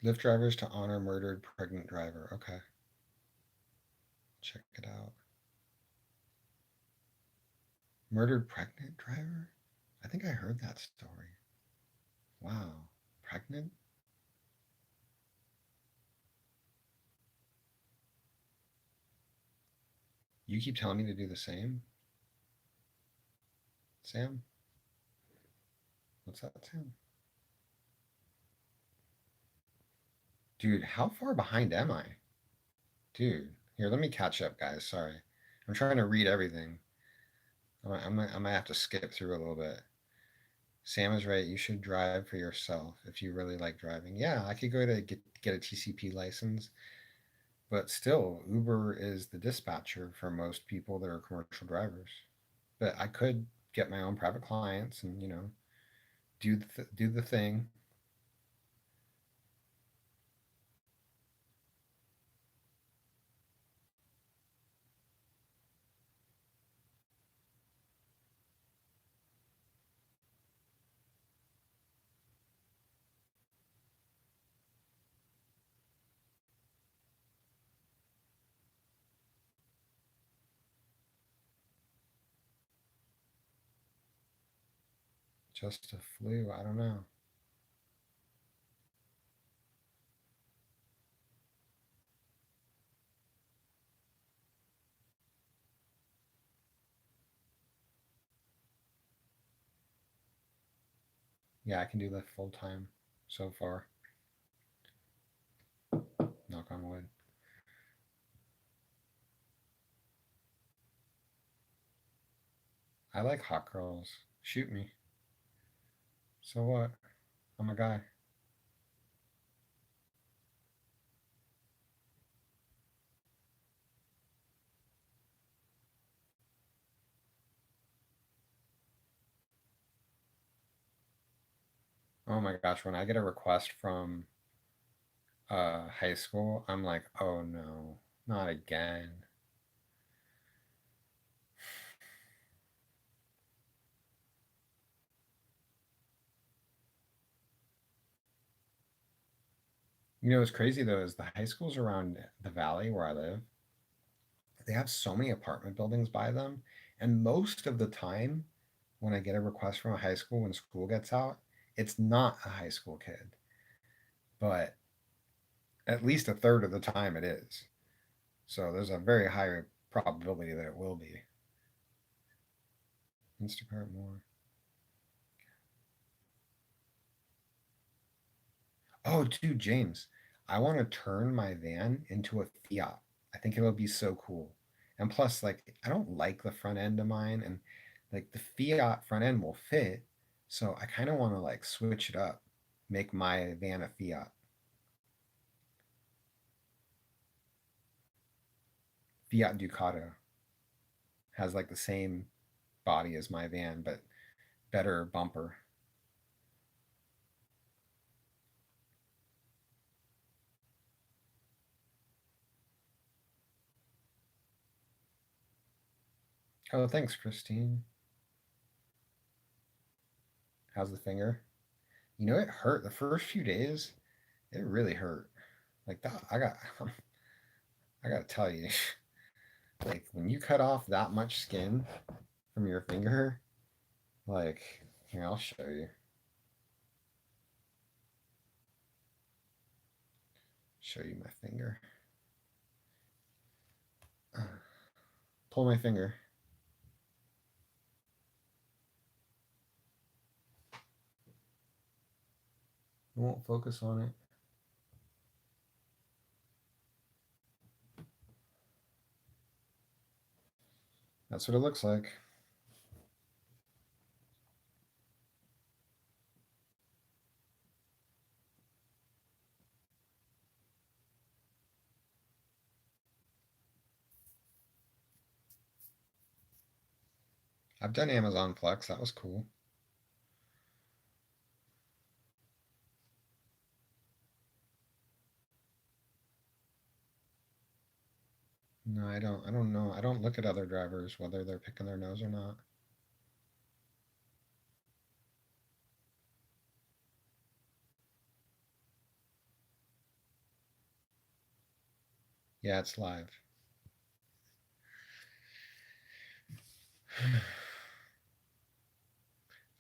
Lyft drivers to honor murdered pregnant driver. Okay, check it out. Murdered pregnant driver? I think I heard that story. Wow. Pregnant? You keep telling me to do the same, Sam? What's that, Sam? Dude, how far behind am I? Dude, here, let me catch up, guys. Sorry. I'm trying to read everything. I might have to skip through a little bit. Sam is right. You should drive for yourself if you really like driving. Yeah, I could go to get a TCP license, but still, Uber is the dispatcher for most people that are commercial drivers. But I could get my own private clients and do the thing just a flu. I don't know. Yeah, I can do that full time so far. Knock on wood. I like hot girls. Shoot me. So what? I'm a guy. Oh my gosh, when I get a request from high school, I'm like, oh no, not again. You know what's crazy though is the high schools around the valley where I live, they have so many apartment buildings by them. And most of the time, when I get a request from a high school when school gets out, it's not a high school kid, but at least a third of the time it is. So there's a very high probability that it will be. Instacart more. Oh, dude, James, I want to turn my van into a Fiat. I think it would be so cool. And plus, like, I don't like the front end of mine, and like the Fiat front end will fit. So I kind of want to like switch it up, make my van a Fiat. Fiat Ducato has like the same body as my van, but better bumper. Oh, thanks, Christine. How's the finger? You know, it hurt the first few days. It really hurt. Like that, I gotta tell you, like when you cut off that much skin from your finger, like here, I'll show you my finger. Pull my finger. It won't focus on it. That's what it looks like. I've done Amazon Flex. That was cool. No, I don't. I don't know. I don't look at other drivers whether they're picking their nose or not. Yeah, it's live.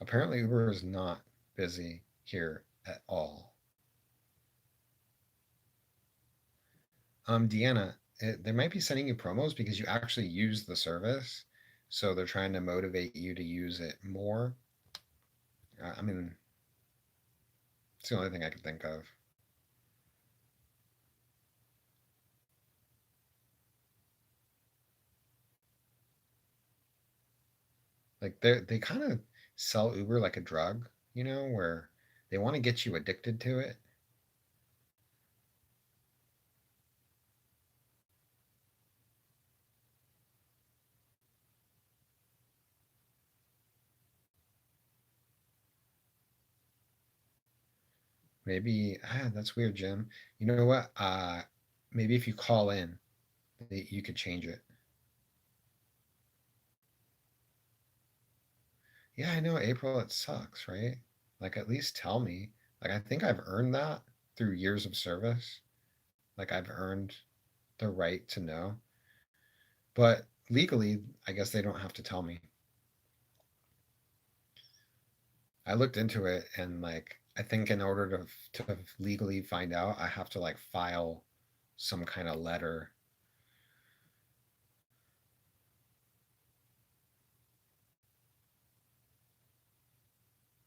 Apparently, Uber is not busy here at all. Deanna, they might be sending you promos because you actually use the service, so they're trying to motivate you to use it more. I mean, it's the only thing I can think of. Like they kind of sell Uber like a drug, you know, where they want to get you addicted to it. Maybe that's weird, Jim. You know what? Maybe if you call in, you could change it. Yeah, I know, April, it sucks, right? Like at least tell me. Like I think I've earned that through years of service. Like I've earned the right to know. But legally, I guess they don't have to tell me. I looked into it and like I think in order to legally find out, I have to like file some kind of letter.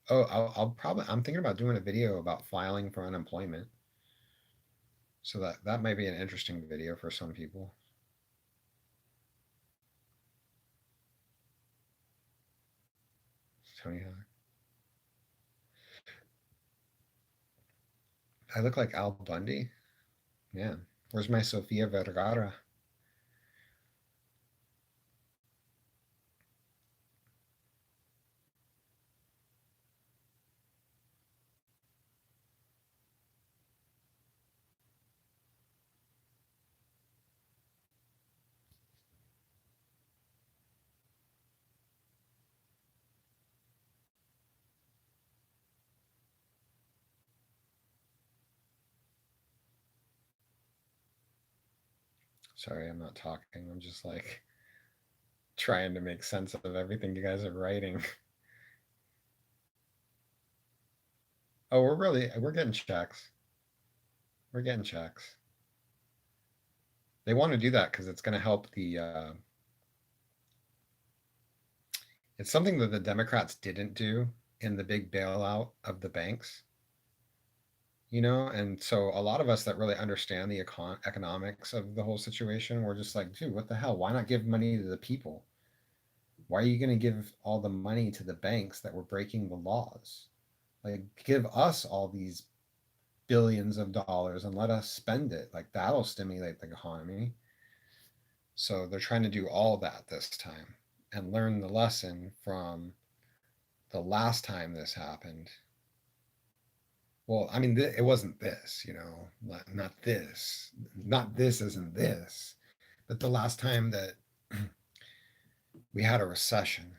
Oh, I'll probably I'm thinking about doing a video about filing for unemployment. So that might be an interesting video for some people. Tony Hawk. I look like Al Bundy. Yeah. Where's my Sofia Vergara? Sorry, I'm not talking. I'm just like trying to make sense of everything you guys are writing. Oh, we're getting checks. We're getting checks. They want to do that because it's going to help the. It's something that the Democrats didn't do in the big bailout of the banks. And so a lot of us that really understand the economics of the whole situation, we're just like, dude, what the hell? Why not give money to the people? Why are you going to give all the money to the banks that were breaking the laws? Like, give us all these billions of dollars and let us spend it. Like, that'll stimulate the economy. So they're trying to do all that this time and learn the lesson from the last time this happened. Well, I mean, it wasn't this, not this, not this isn't this, but the last time that we had a recession.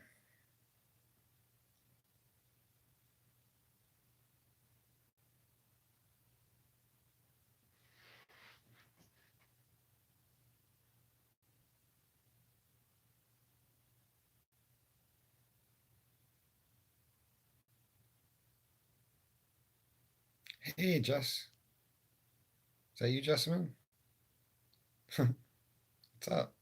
Hey, Jess, is that you, Jessamine? What's up?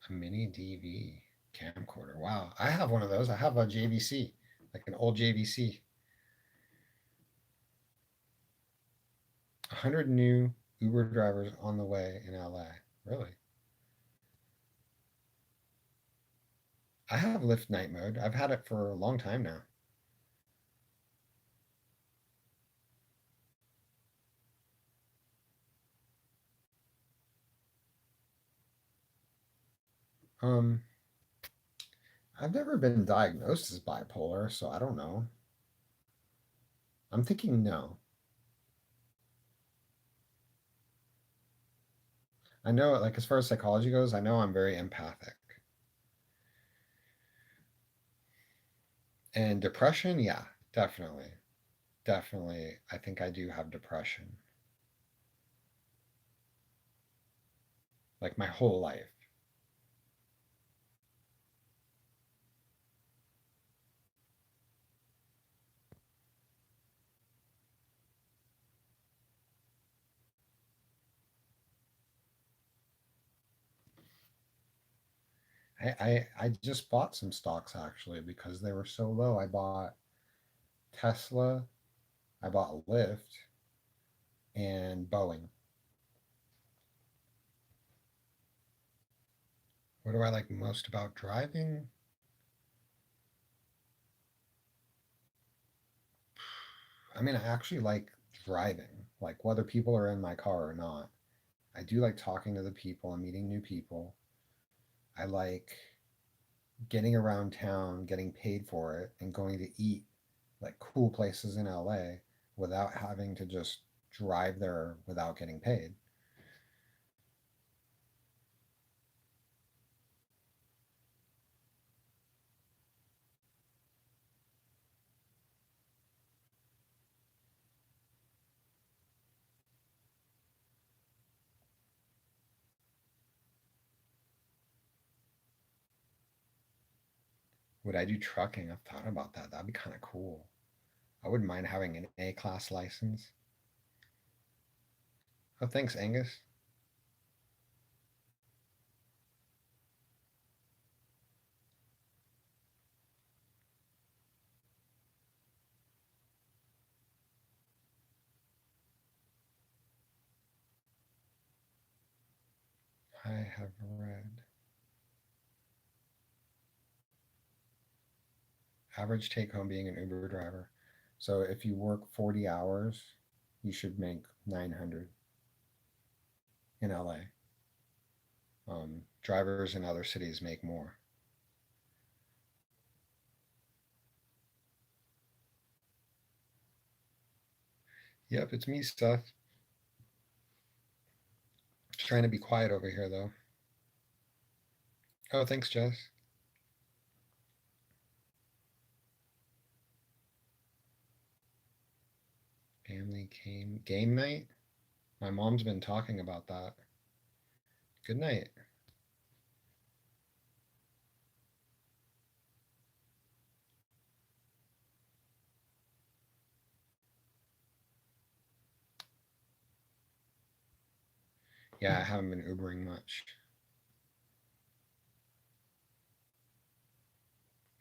A mini DV camcorder. Wow, I have one of those. I have a JVC, like an old JVC. 100 new Uber drivers on the way in LA. Really? I have Lyft night mode. I've had it for a long time now. Um, I've never been diagnosed as bipolar, so I don't know. I'm thinking no. I know, like, as far as psychology goes, I know I'm very empathic. And depression, yeah, definitely. Definitely. I think I do have depression, like my whole life. I just bought some stocks actually because they were so low. I bought Tesla, I bought Lyft, and Boeing. What do I like most about driving? I mean, I actually like driving, like whether people are in my car or not. I do like talking to the people and meeting new people. I like getting around town, getting paid for it, and going to eat like cool places in LA without having to just drive there without getting paid. Would I do trucking? I've thought about that. That'd be kind of cool. I wouldn't mind having an A class license. Oh, thanks, Angus. I have read. Average take home being an Uber driver. So if you work 40 hours, you should make 900 in LA. Drivers in other cities make more. Yep, it's me, Seth. Just trying to be quiet over here, though. Oh, thanks, Jess. Family game night? My mom's been talking about that. Good night. Yeah, I haven't been Ubering much.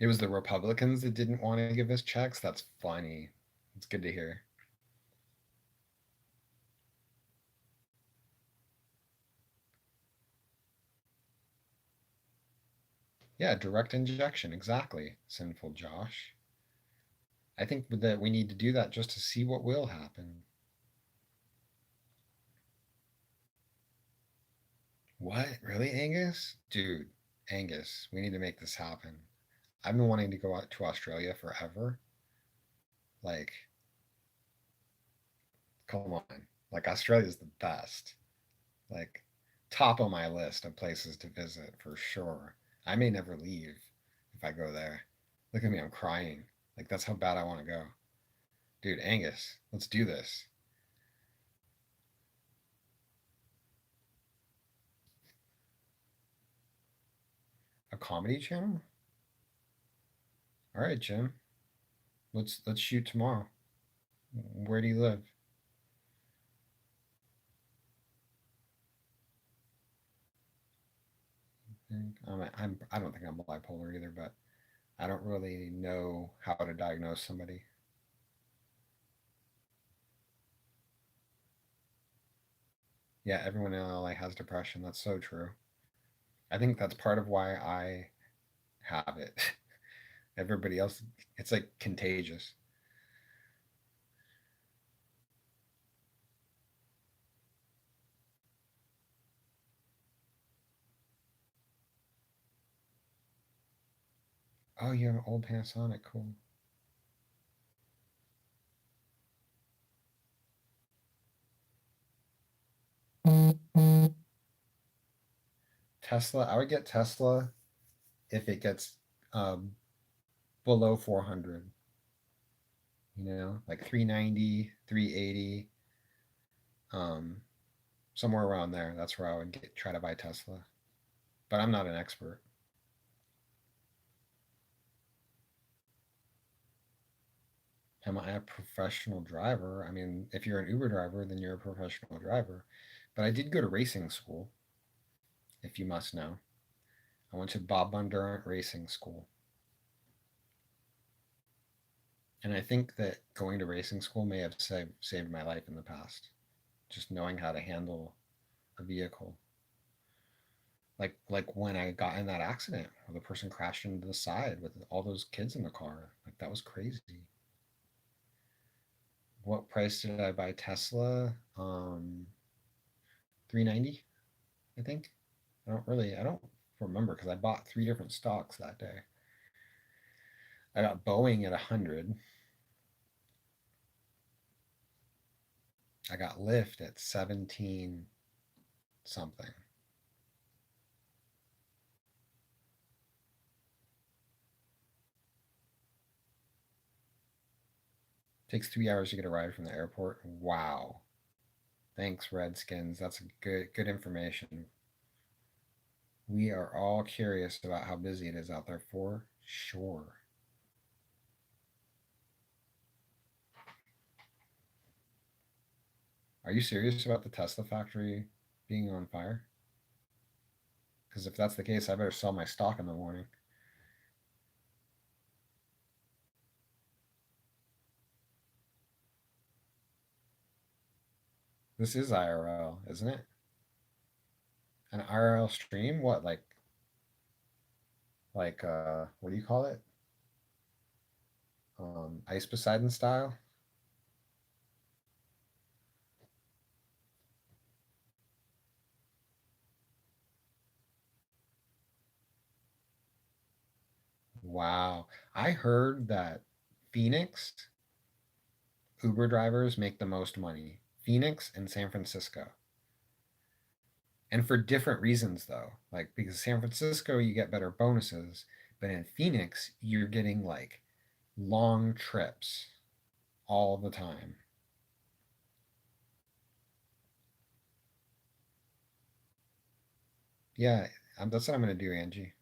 It was the Republicans that didn't want to give us checks. That's funny. It's good to hear. Yeah, direct injection. Exactly. Sinful Josh. I think that we need to do that just to see what will happen. What? Really, Angus? Dude, Angus, we need to make this happen. I've been wanting to go out to Australia forever. Like, come on. Like, Australia's the best. Like, top of my list of places to visit for sure. I may never leave if I go there. Look at me, I'm crying. Like, that's how bad I want to go. Dude, Angus, let's do this. A comedy channel? All right, Jim. Let's shoot tomorrow. Where do you live? I don't think I'm bipolar either, but I don't really know how to diagnose somebody. Yeah, everyone in LA has depression. That's so true. I think that's part of why I have it. Everybody else, it's like contagious. Oh, you have an old Panasonic. Cool. Tesla, I would get Tesla if it gets um, below 400, like 390, 380, um, somewhere around there. That's where I would try to buy Tesla. But I'm not an expert. Am I a professional driver? I mean, if you're an Uber driver, then you're a professional driver. But I did go to racing school, if you must know. I went to Bob Bondurant Racing School. And I think that going to racing school may have saved my life in the past. Just knowing how to handle a vehicle. Like when I got in that accident where the person crashed into the side with all those kids in the car. Like that was crazy. What price did I buy Tesla? 390, I think. I don't remember because I bought three different stocks that day. I got Boeing at 100. I got Lyft at 17 something. Takes 3 hours to get a ride from the airport. Wow. Thanks, Redskins. That's good information. We are all curious about how busy it is out there for sure. Are you serious about the Tesla factory being on fire? Because if that's the case, I better sell my stock in the morning. This is IRL, isn't it? An IRL stream? What, what do you call it? Ice Poseidon style? Wow. I heard that Phoenix Uber drivers make the most money. Phoenix and San Francisco. And for different reasons though. Like because San Francisco you get better bonuses, but in Phoenix you're getting like long trips all the time. Yeah, that's what I'm gonna do, Angie.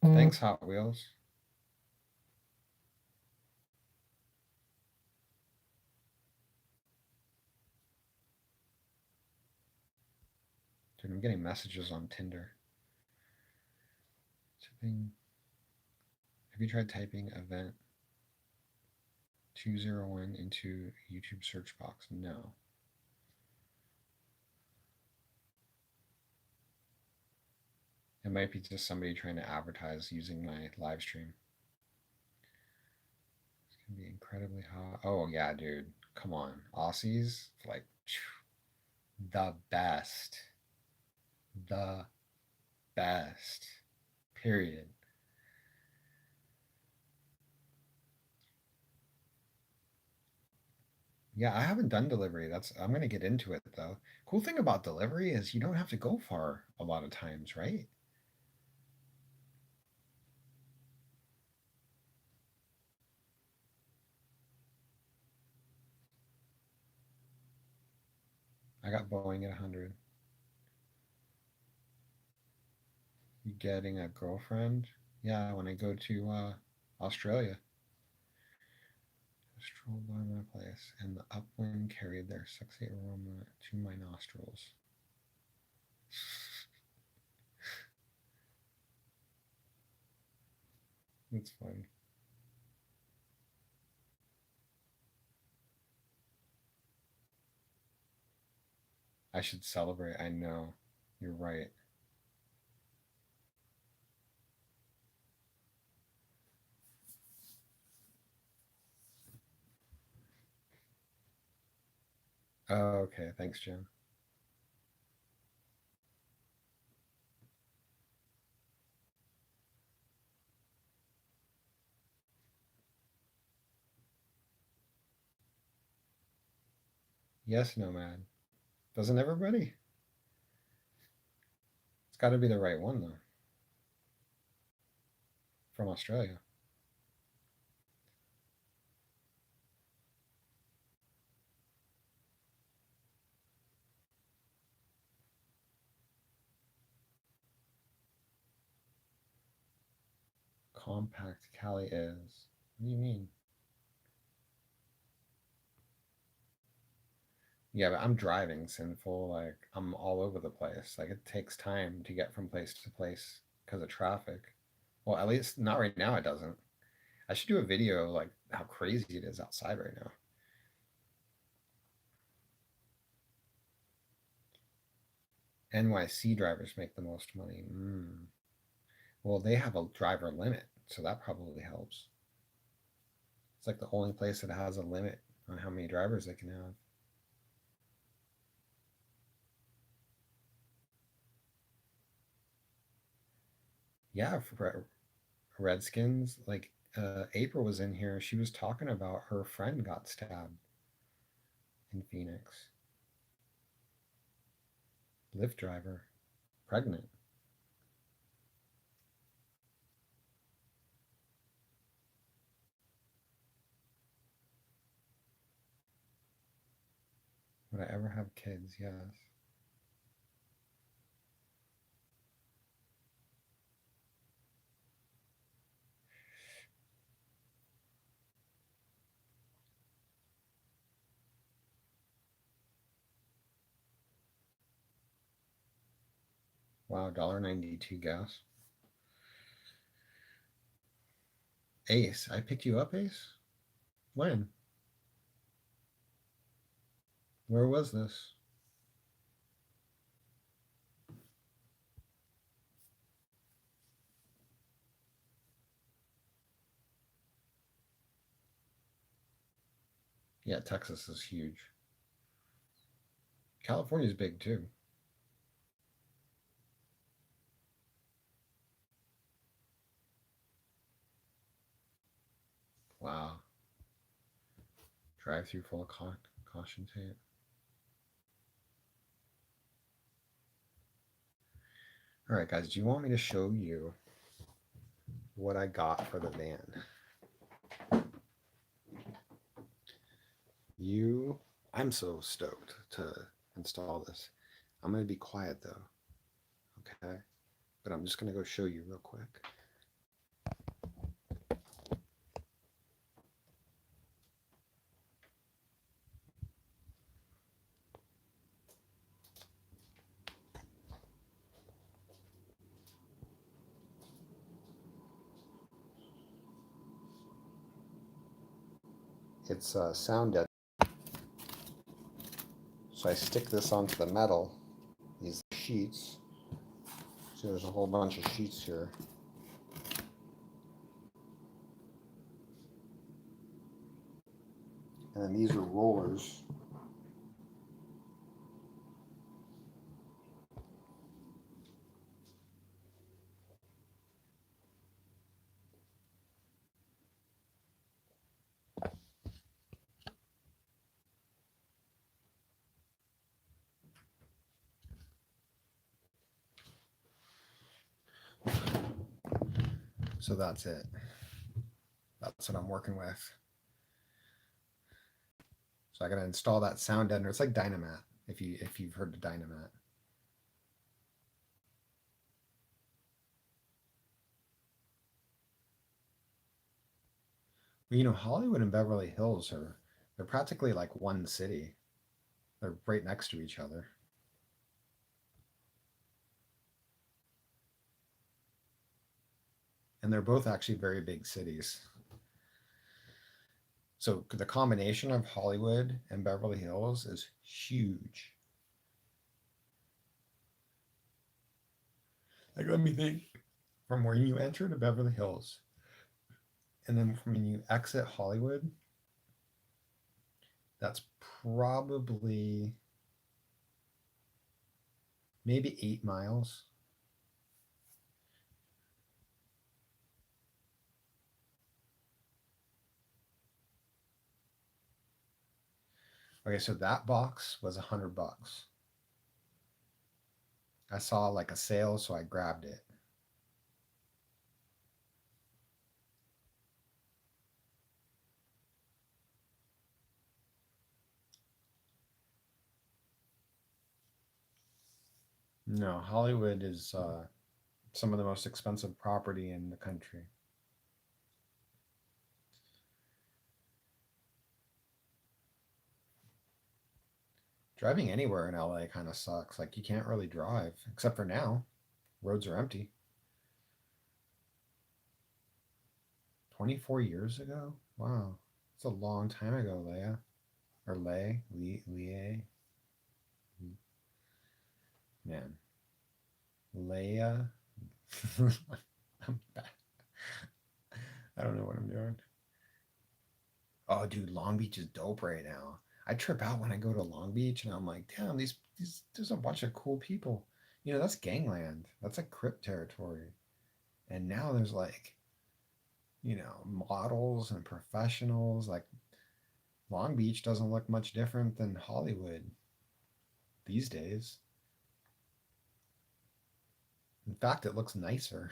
Thanks, Hot Wheels. Dude, I'm getting messages on Tinder. Typing, have you tried typing event 201 into YouTube search box? No. It might be just somebody trying to advertise using my live stream. It's gonna be incredibly hot. Oh yeah, dude. Come on. Aussies, like the best. The best. Period. Yeah, I haven't done delivery. That's I'm gonna get into it though. Cool thing about delivery is you don't have to go far a lot of times, right? I got Boeing at 100. You getting a girlfriend? Yeah, when I go to Australia. I strolled by my place, and the upwind carried their sexy aroma to my nostrils. It's funny. I should celebrate. I know. You're right. Oh, okay. Thanks, Jim. Yes, Nomad. Doesn't everybody? It's got to be the right one, though, from Australia. Compact Cali is. What do you mean? Yeah, but I'm driving sinful. Like, I'm all over the place. Like, it takes time to get from place to place because of traffic. Well, at least not right now, it doesn't. I should do a video like how crazy it is outside right now. NYC drivers make the most money. Well, they have a driver limit, so that probably helps. It's like the only place that has a limit on how many drivers they can have. Yeah, for Redskins, like April was in here. She was talking about her friend got stabbed in Phoenix. Lyft driver, pregnant. Would I ever have kids? Yes. Wow, $1.92 gas. Ace, I picked you up, Ace? When? Where was this? Yeah, Texas is huge. California's big too. Wow. Drive through full of caution tape. All right, guys, do you want me to show you what I got for the van? You, I'm so stoked to install this. I'm going to be quiet though, okay? But I'm just going to go show you real quick. It's sound dead. So I stick this onto the metal, these sheets. So there's a whole bunch of sheets here. And then these are rollers. So that's it. That's what I'm working with. So I got to install that sound deadener. It's like Dynamat, if you've heard of Dynamat. Well, Hollywood and Beverly Hills are they're practically like one city. They're right next to each other. And they're both actually very big cities. So the combination of Hollywood and Beverly Hills is huge. Like, let me think. From where you enter to Beverly Hills, and then from when you exit Hollywood, that's probably maybe 8 miles. Okay, so that box was $100. I saw like a sale, so I grabbed it. No, Hollywood is some of the most expensive property in the country. Driving anywhere in LA kind of sucks. Like you can't really drive, except for now. Roads are empty. 24 years ago? Wow. It's a long time ago, Leia. Or Leia. Man. Leia. I'm bad. I don't know what I'm doing. Oh, dude, Long Beach is dope right now. I trip out when I go to Long Beach and I'm like, damn, these there's a bunch of cool people. That's gangland. That's like Crip territory. And now there's like, models and professionals. Like Long Beach doesn't look much different than Hollywood these days. In fact, it looks nicer.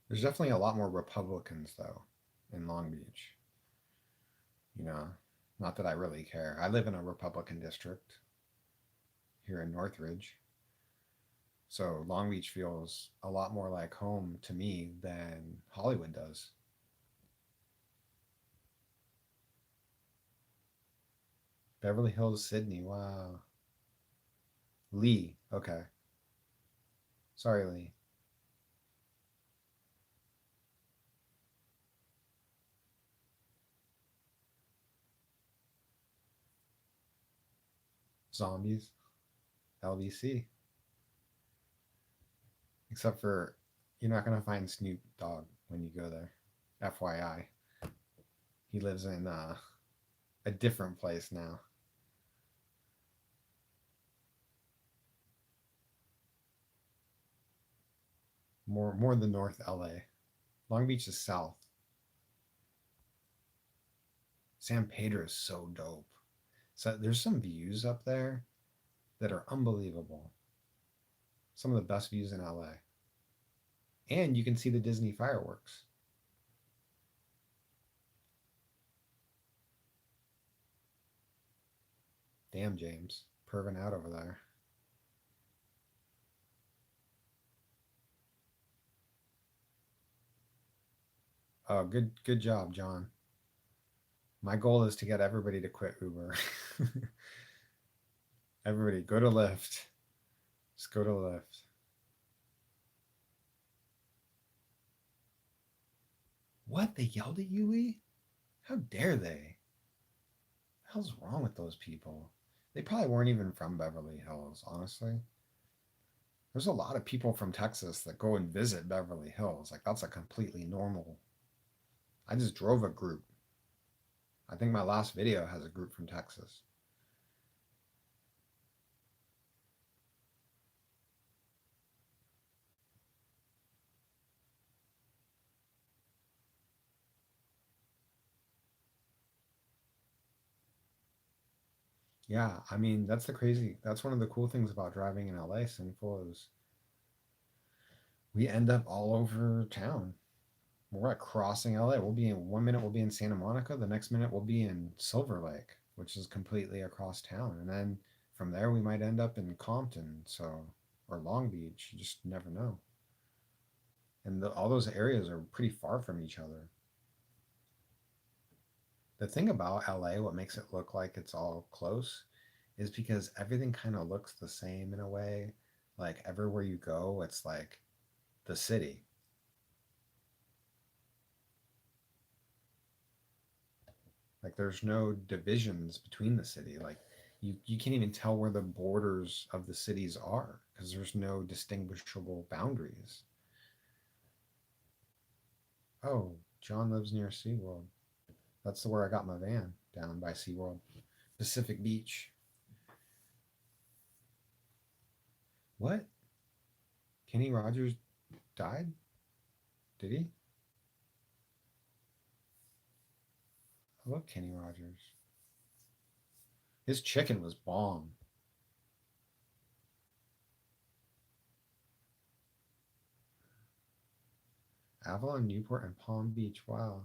There's definitely a lot more Republicans though in Long Beach. You know, not that I really care. I live in a Republican district here in Northridge. So Long Beach feels a lot more like home to me than Hollywood does. Beverly Hills, Sydney. Wow. Lee. Okay. Sorry, Lee. Zombies. LBC. Except for you're not going to find Snoop Dogg when you go there. FYI. He lives in a different place now. More the North LA. Long Beach is south. San Pedro is so dope. So there's some views up there that are unbelievable. Some of the best views in LA. And you can see the Disney fireworks. Damn, James. Perving out over there. Oh, good job, John. My goal is to get everybody to quit Uber. Everybody, go to Lyft. Just go to Lyft. What? They yelled at you, Lee? How dare they? What the hell's wrong with those people? They probably weren't even from Beverly Hills, honestly. There's a lot of people from Texas that go and visit Beverly Hills. Like, that's a completely normal. I just drove a group. I think my last video has a group from Texas. Yeah, I mean, that's one of the cool things about driving in LA, Sinful, is we end up all over town. We're at crossing LA. We'll be in 1 minute we'll be in Santa Monica, the next minute we'll be in Silver Lake, which is completely across town. And then from there we might end up in Compton, so or Long Beach. You just never know. And all those areas are pretty far from each other. The thing about LA, what makes it look like it's all close, is because everything kind of looks the same in a way. Like everywhere you go, it's like the city. Like there's no divisions between the city. Like you can't even tell where the borders of the cities are because there's no distinguishable boundaries. Oh, John lives near SeaWorld. That's where I got my van, down by SeaWorld. Pacific Beach. What? Kenny Rogers died? Did he? I love Kenny Rogers. His chicken was bomb. Avalon, Newport, and Palm Beach. Wow.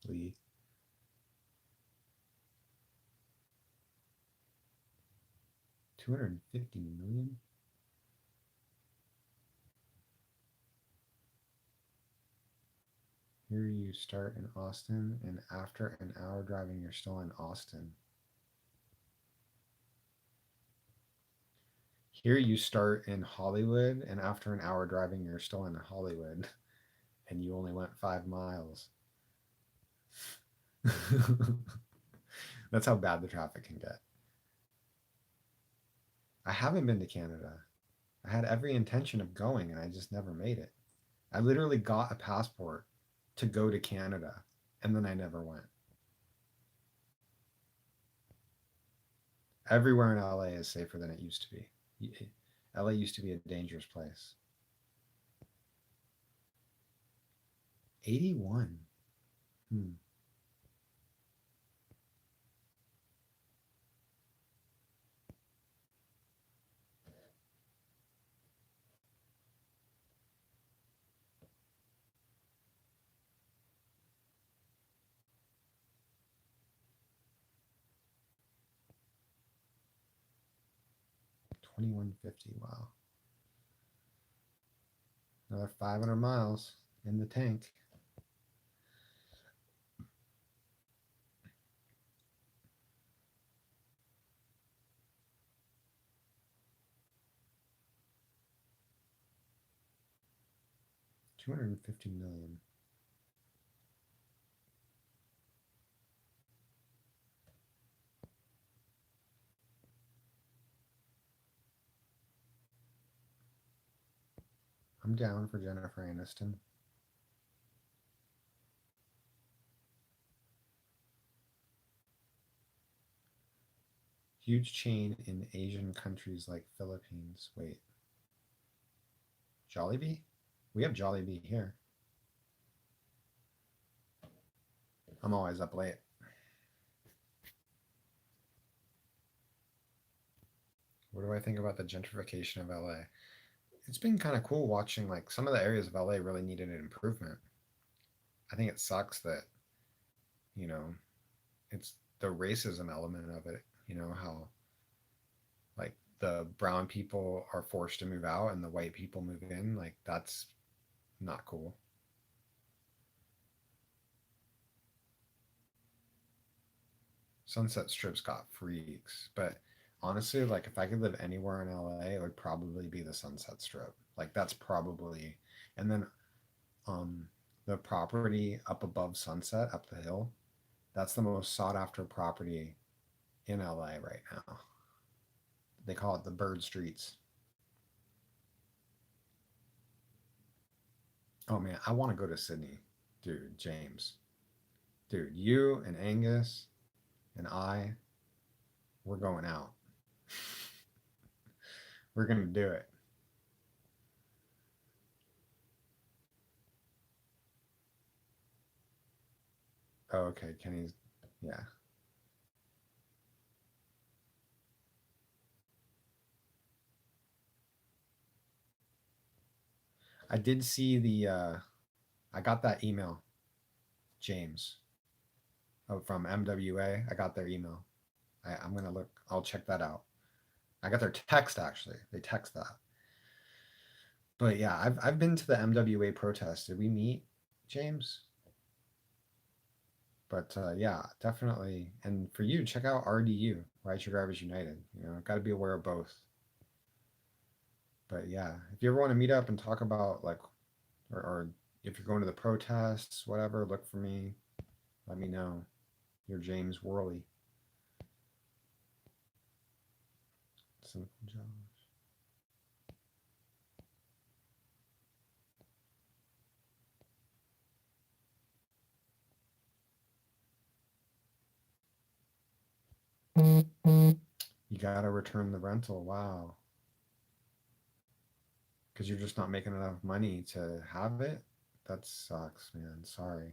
Lee. 250 million? Here you start in Austin, and after an hour driving, you're still in Austin. Here you start in Hollywood, and after an hour driving, you're still in Hollywood, and you only went 5 miles. That's how bad the traffic can get. I haven't been to Canada. I had every intention of going, and I just never made it. I literally got a passport to go to Canada, and then I never went. Everywhere in LA is safer than it used to be. LA used to be a dangerous place. 81. Hmm. 2150. Wow. Another 500 miles in the tank. 250 million. I'm down for Jennifer Aniston. Huge chain in Asian countries like Philippines. Wait, Jollibee? We have Jollibee here. I'm always up late. What do I think about the gentrification of LA? It's been kind of cool watching like some of the areas of LA really needed an improvement. I think it sucks that, you know, it's the racism element of it, how like the brown people are forced to move out and the white people move in. Like that's not cool. Sunset Strip's got freaks, but honestly, like if I could live anywhere in LA, it would probably be the Sunset Strip. Like that's probably, and then um the property up above Sunset, up the hill, that's the most sought after property in LA right now. They call it the Bird Streets. Oh man, I want to go to Sydney, dude. James, dude, you and Angus and we're going out. We're gonna do it. Oh, okay, Kenny's, yeah. I did see I got that email, James, from MWA. I got their email. I'm gonna look. I'll check that out. I got their text actually. They text that. But yeah, I've been to the MWA protest. Did we meet, James? But yeah, definitely. And for you, check out RDU, Right Your Drivers United. Got to be aware of both. But yeah, if you ever want to meet up and talk about like, or if you're going to the protests, whatever, look for me. Let me know. You're James Worley. Simple Josh. You gotta return the rental. Wow. Because you're just not making enough money to have it? That sucks, man. Sorry.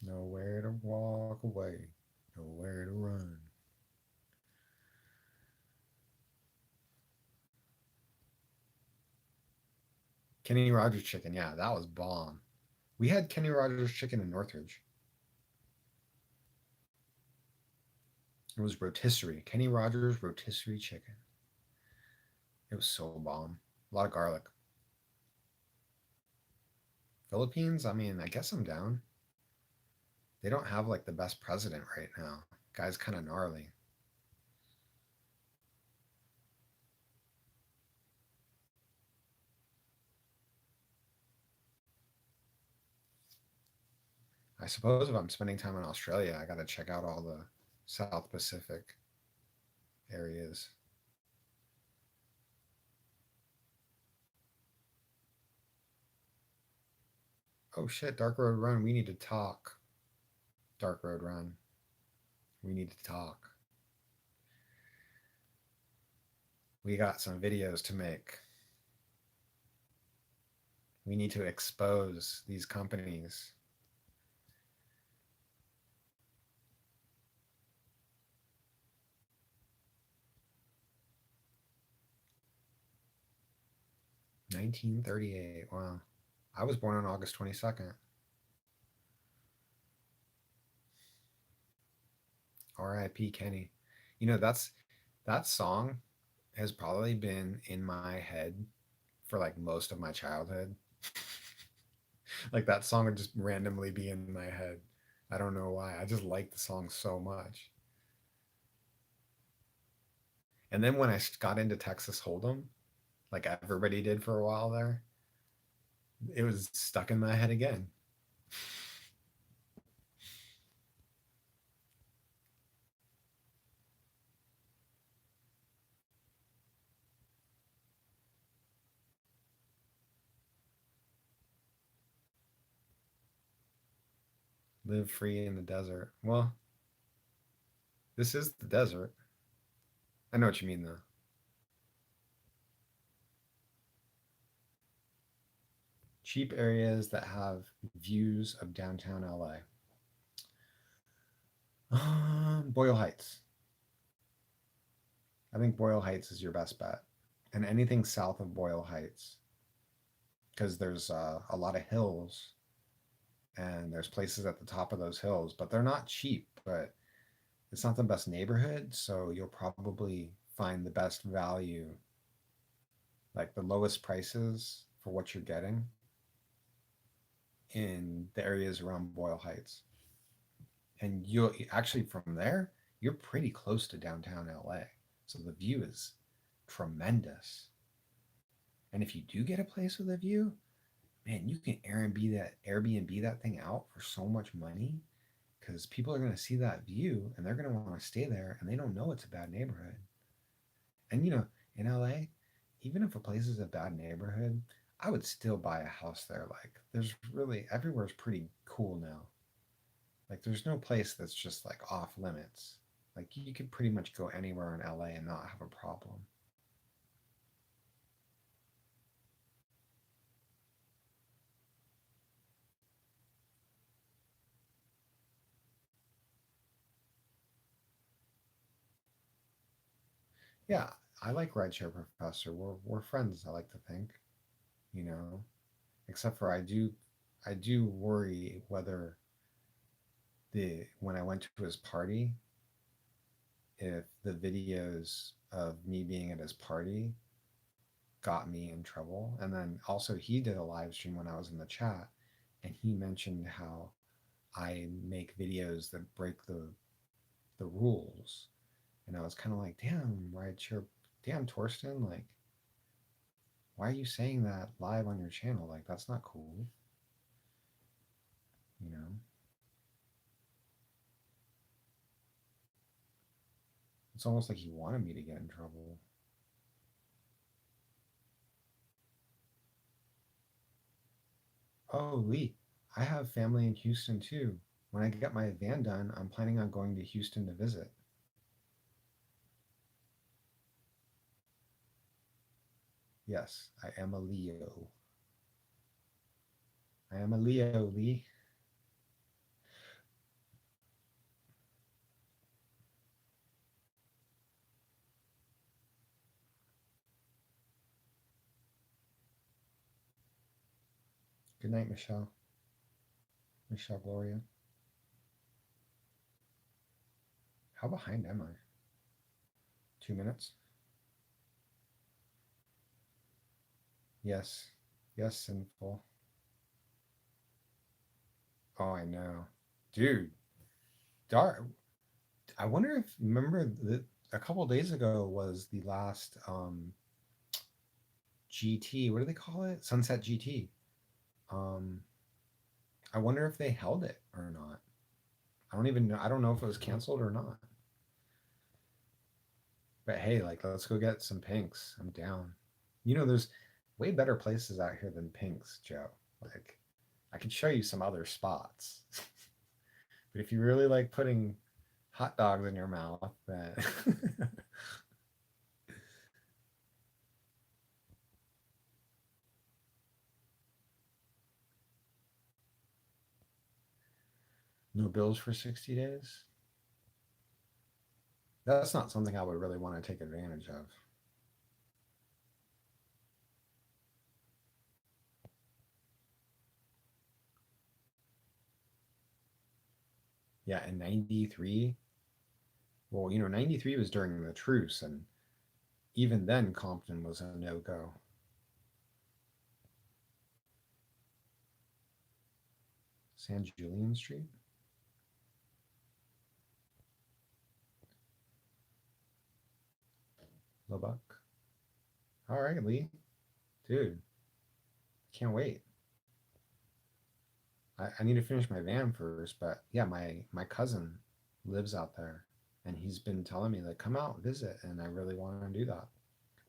Nowhere to walk away, nowhere to run. Kenny Rogers chicken, yeah, that was bomb. We had Kenny Rogers chicken in Northridge. It was rotisserie. Kenny Rogers rotisserie chicken. It was so bomb. A lot of garlic. Philippines, I mean, I guess I'm down. They don't have like the best president right now. Guy's kind of gnarly. I suppose if I'm spending time in Australia, I got to check out all the South Pacific areas. Oh shit, Dark Road Run, we need to talk. Dark Road Run, we need to talk. We got some videos to make. We need to expose these companies. 1938. Wow. I was born on August 22nd. R.I.P. Kenny. That song has probably been in my head for like most of my childhood. Like that song would just randomly be in my head. I don't know why. I just like the song so much. And then when I got into Texas Hold'em, like everybody did for a while there, it was stuck in my head again. Live free in the desert. Well, this is the desert. I know what you mean, though. Cheap areas that have views of downtown LA. Boyle Heights. I think Boyle Heights is your best bet. And anything south of Boyle Heights, because there's a lot of hills and there's places at the top of those hills, but they're not cheap, but it's not the best neighborhood. So you'll probably find the best value, like the lowest prices for what you're getting in the areas around Boyle Heights. And you'll actually from there, you're pretty close to downtown LA. So the view is tremendous. And if you do get a place with a view, man, you can Airbnb that thing out for so much money because people are going to see that view and they're going to want to stay there and they don't know it's a bad neighborhood. And in LA, even if a place is a bad neighborhood, I would still buy a house there. Like there's really everywhere's pretty cool now. Like there's no place that's just like off limits. Like you could pretty much go anywhere in LA and not have a problem. Yeah, I like Rideshare Professor. We're friends, I like to think, you know. Except for I do worry whether the when I went to his party, if the videos of me being at his party got me in trouble. And then also he did a live stream when I was in the chat and he mentioned how I make videos that break the rules. And I was kind of like, damn, Rideshare, damn Torsten, like why are you saying that live on your channel? Like that's not cool, you know? It's almost like he wanted me to get in trouble. Oh, Lee, I have family in Houston too. When I get my van done, I'm planning on going to Houston to visit. Yes, I am a Leo. I am a Leo, Lee. Good night, Michelle. Michelle Gloria. How behind am I? 2 minutes? Yes. Yes, sinful. Oh, I know. Dude, dark. I wonder if remember that a couple days ago was the last GT. What do they call it? Sunset GT. Um, I wonder if they held it or not. I don't even know. I don't know if it was canceled or not. But hey, like, let's go get some pinks. I'm down. There's way better places out here than pinks, Joe. Like, I could show you some other spots. But if you really like putting hot dogs in your mouth, then no bills for 60 days. That's not something I would really want to take advantage of. Yeah, in 93, well, 93 was during the truce, and even then, Compton was a no go. San Julian Street? Lubbock? All right, Lee. Dude, can't wait. I need to finish my van first, but yeah, my cousin lives out there and he's been telling me like come out visit and I really want to do that.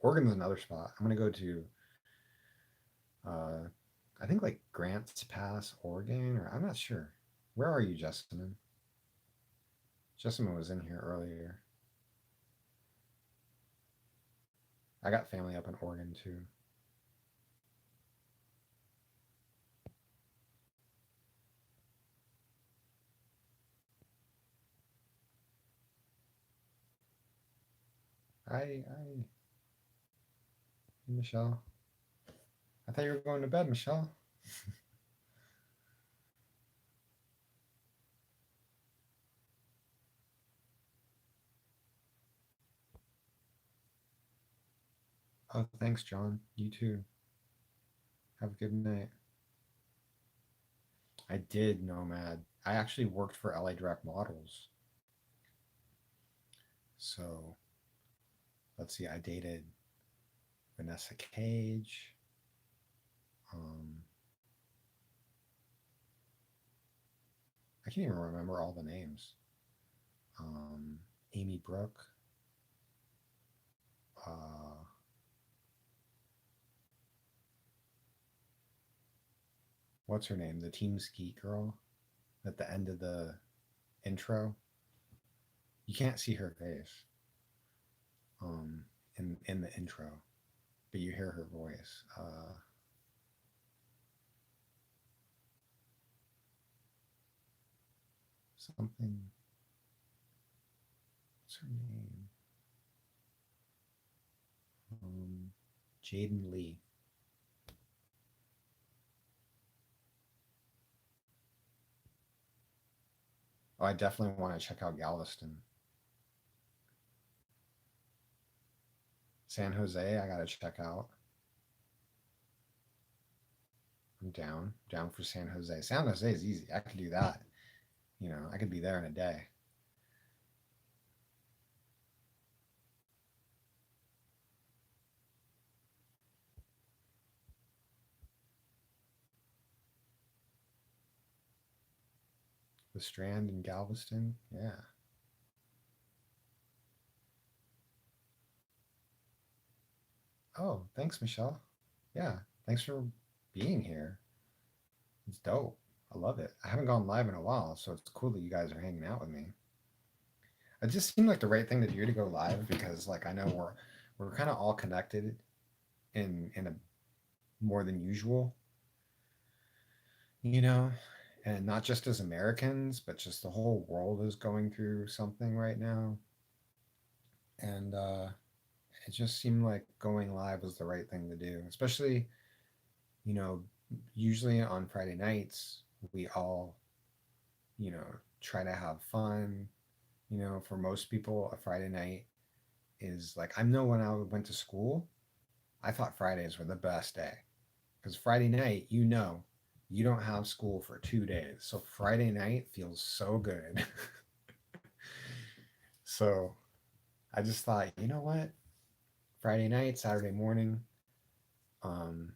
Oregon's another spot. I'm gonna go to uh I think like Grants Pass, Oregon, or I'm not sure. Where are you, Jessamine? Jessamine was in here earlier. I got family up in Oregon too. Hi, Michelle. I thought you were going to bed, Michelle. Oh, thanks, John. You too. Have a good night. I did Nomad. I actually worked for LA Direct Models. So let's see, I dated Vanessa Cage. Um, I can't even remember all the names. Um, Amy Brooke. Uh, what's her name? The Team Skeet girl at the end of the intro. You can't see her face in the intro, but you hear her voice. Something. What's her name? Um, Jaden Lee. Oh, I definitely want to check out Galveston. San Jose, I gotta check out. I'm down for San Jose. San Jose is easy. I could do that. I could be there in a day. The Strand in Galveston, yeah. Oh, thanks, Michelle. Yeah, thanks for being here. It's dope. I love it. I haven't gone live in a while, so it's cool that you guys are hanging out with me. It just seemed like the right thing to do to go live because, like, I know we're kind of all connected in a more than usual, you know, and not just as Americans, but just the whole world is going through something right now, and it just seemed like going live was the right thing to do, especially, you know, usually on Friday nights we all, you know, try to have fun. For most people, a Friday night is like, I know when I went to school, I thought Fridays were the best day because Friday night, you don't have school for 2 days. So Friday night feels so good. So I just thought, you know what? Friday night, Saturday morning. Um,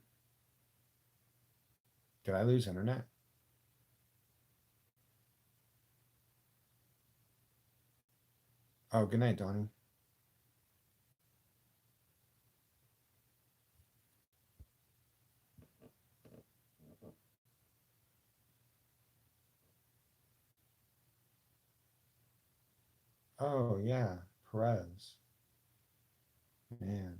did I lose internet? Oh, good night, Donnie. Oh, yeah, Perez. Man,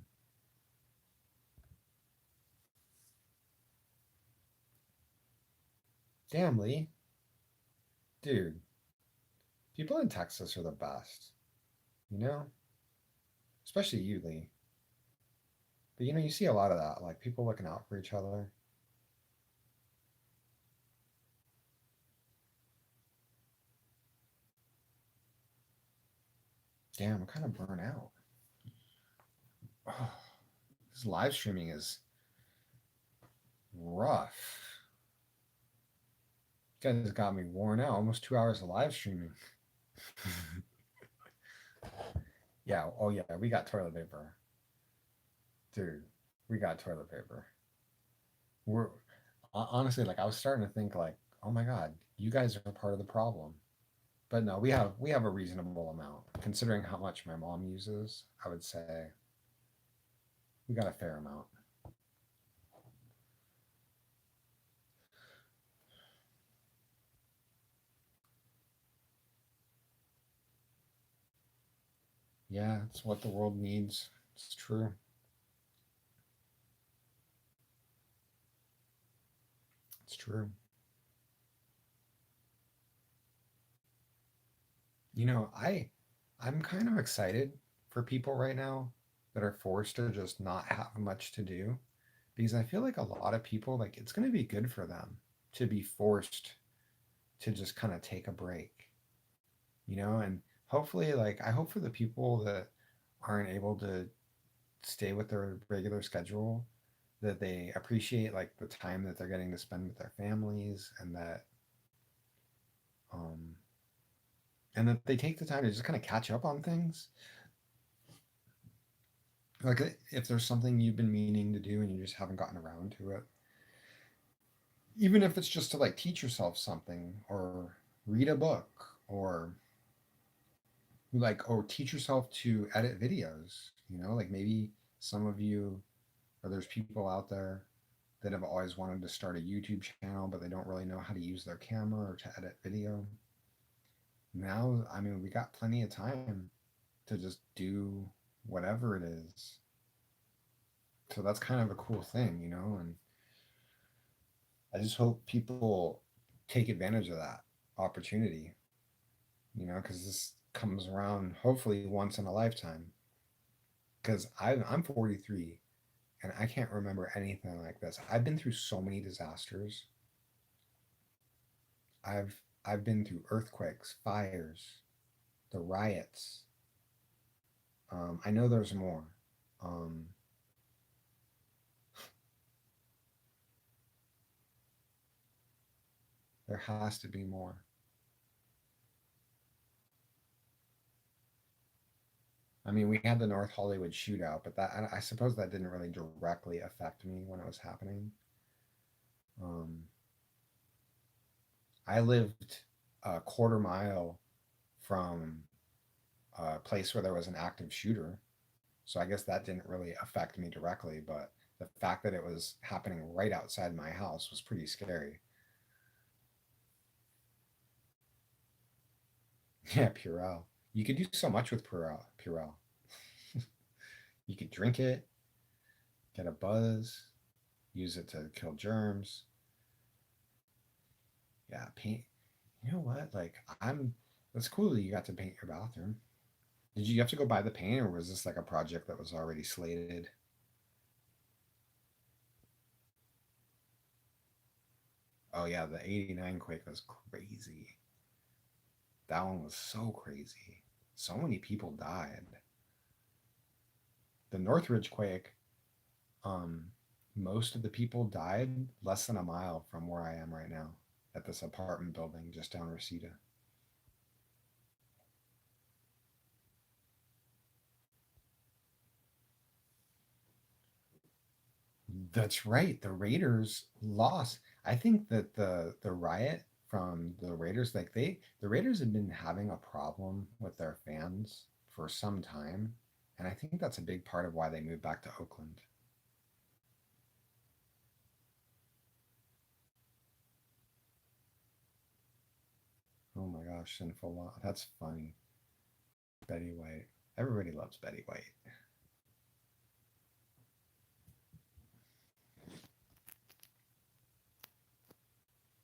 damn, Lee. Dude, people in Texas are the best, you know? Especially you, Lee. But you see a lot of that, like people looking out for each other. Damn, I'm kind of burnt out. Oh, this live streaming is rough. You guys got me worn out. Almost 2 hours of live streaming. Yeah. Oh, yeah. We got toilet paper. Dude, we got toilet paper. We're honestly, like, I was starting to think, like, oh my God, you guys are part of the problem. But no, we have a reasonable amount. Considering how much my mom uses, I would say we got a fair amount. Yeah, it's what the world needs. It's true. It's true. I'm kind of excited for people right now that are forced to just not have much to do because I feel like a lot of people like it's going to be good for them to be forced to just kind of take a break, and hopefully like I hope for the people that aren't able to stay with their regular schedule that they appreciate like the time that they're getting to spend with their families um and that they take the time to just kind of catch up on things. Like if there's something you've been meaning to do and you just haven't gotten around to it, even if it's just to like teach yourself something or read a book or or teach yourself to edit videos, like maybe some of you or there's people out there that have always wanted to start a YouTube channel but they don't really know how to use their camera or to edit video. Now, I mean, we got plenty of time to just do whatever it is. So that's kind of a cool thing, and I just hope people take advantage of that opportunity, because this comes around hopefully once in a lifetime. Because I'm 43 and I can't remember anything like this. I've been through so many disasters. I've been through earthquakes, fires, the riots. I know there's more. Um, there has to be more. I mean, we had the North Hollywood shootout, but I suppose that didn't really directly affect me when it was happening. Um, I lived a quarter mile from a place where there was an active shooter, so I guess that didn't really affect me directly. But the fact that it was happening right outside my house was pretty scary. Yeah, Purell. You could do so much with Purell. Purell. You could drink it, get a buzz, use it to kill germs. Yeah, paint. You know what? Like I'm. That's cool that you got to paint your bathroom. Did you have to go buy the paint, or was this like a project that was already slated? Oh yeah, the '89 quake was crazy. That one was so crazy. So many people died. The Northridge quake, um, most of the people died less than a mile from where I am right now at this apartment building just down Reseda. That's right. The Raiders lost. I think that the riot from the Raiders, like the Raiders have been having a problem with their fans for some time, and I think that's a big part of why they moved back to Oakland. Oh my gosh, Sinful Law. That's funny. Betty White. Everybody loves Betty White.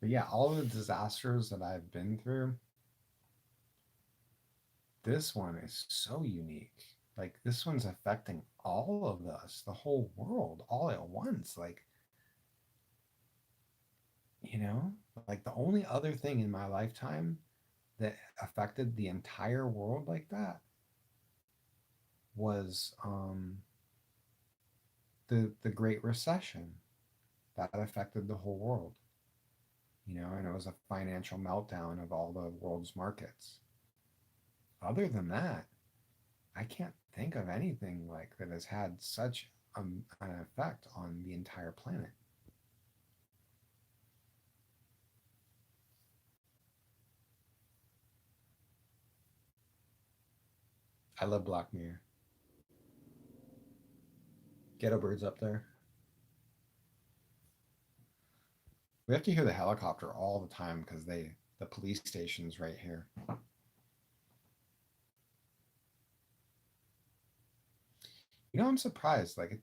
But yeah, all the disasters that I've been through, this one is so unique. Like this one's affecting all of us, the whole world, all at once. You know, like the only other thing in my lifetime that affected the entire world like that was the Great Recession that affected the whole world. And it was a financial meltdown of all the world's markets. Other than that, I can't think of anything like that has had such an effect on the entire planet. I love Black Mirror. Ghetto Birds up there. We have to hear the helicopter all the time because the police station's right here. I'm surprised. Like,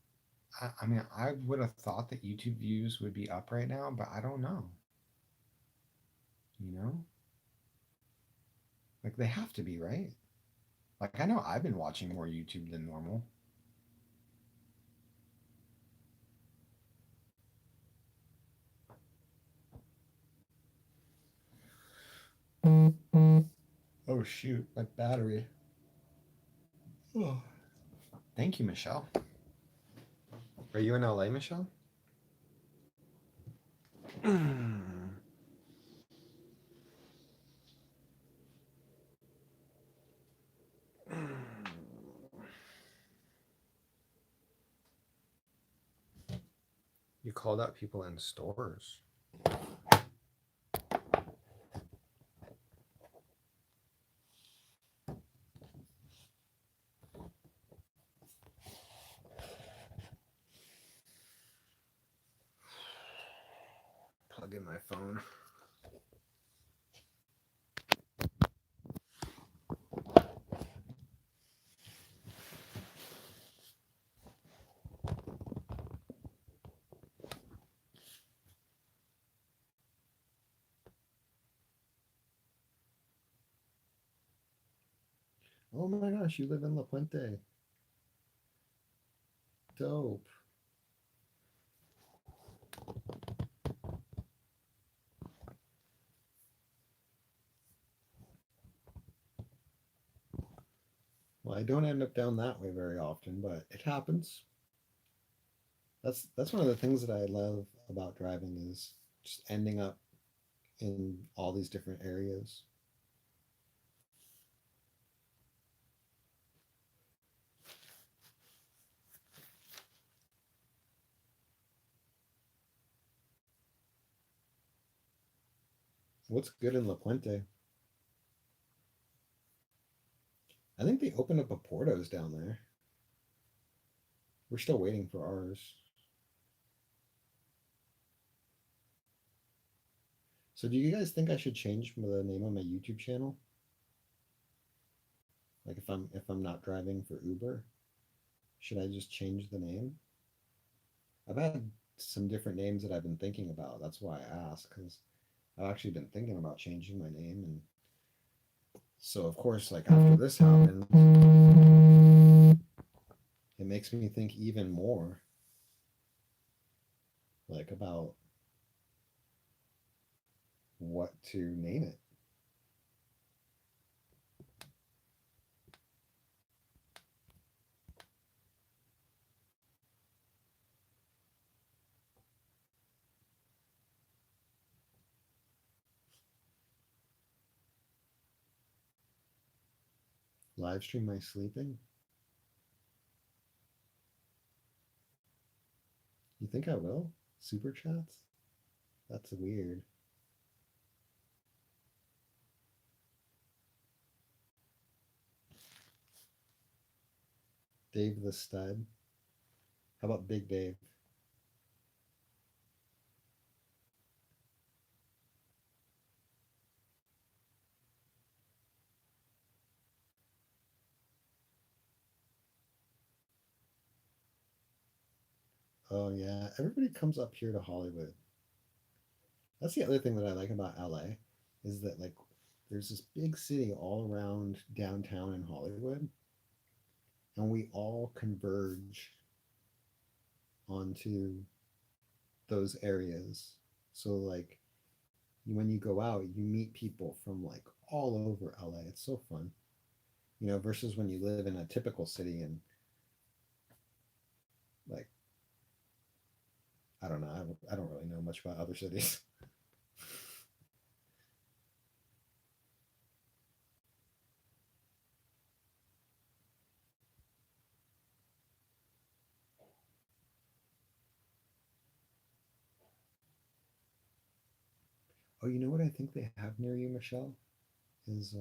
I mean, I would have thought that YouTube views would be up right now, but I don't know. You know, like they have to be, right? Like I know I've been watching more YouTube than normal. Oh shoot, my battery. Oh. Thank you, Michelle. Are you in LA, Michelle? You called out people in stores. Plug in my phone. Oh my gosh, you live in La Puente. Dope. Well, I don't end up down that way very often, but it happens. That's one of the things that I love about driving is just ending up in all these different areas. What's good in La Puente? I think they opened up a Porto's down there. We're still waiting for ours. So do you guys think I should change the name of my YouTube channel? Like if I'm not driving for Uber, should I just change the name? I've had some different names that I've been thinking about. That's why I asked because I've actually been thinking about changing my name, and so of course, like after this happens, it makes me think even more like about what to name it. Live stream my sleeping? You think I will? Super chats? That's weird. Dave the Stud. How about Big Dave? Oh yeah, everybody comes up here to Hollywood. That's the other thing that I like about LA is that like there's this big city all around downtown in Hollywood, and we all converge onto those areas. So like when you go out, you meet people from like all over LA. It's so fun, versus when you live in a typical city and like I don't know, I don't really know much about other cities. Oh, you know what I think they have near you, Michelle? Is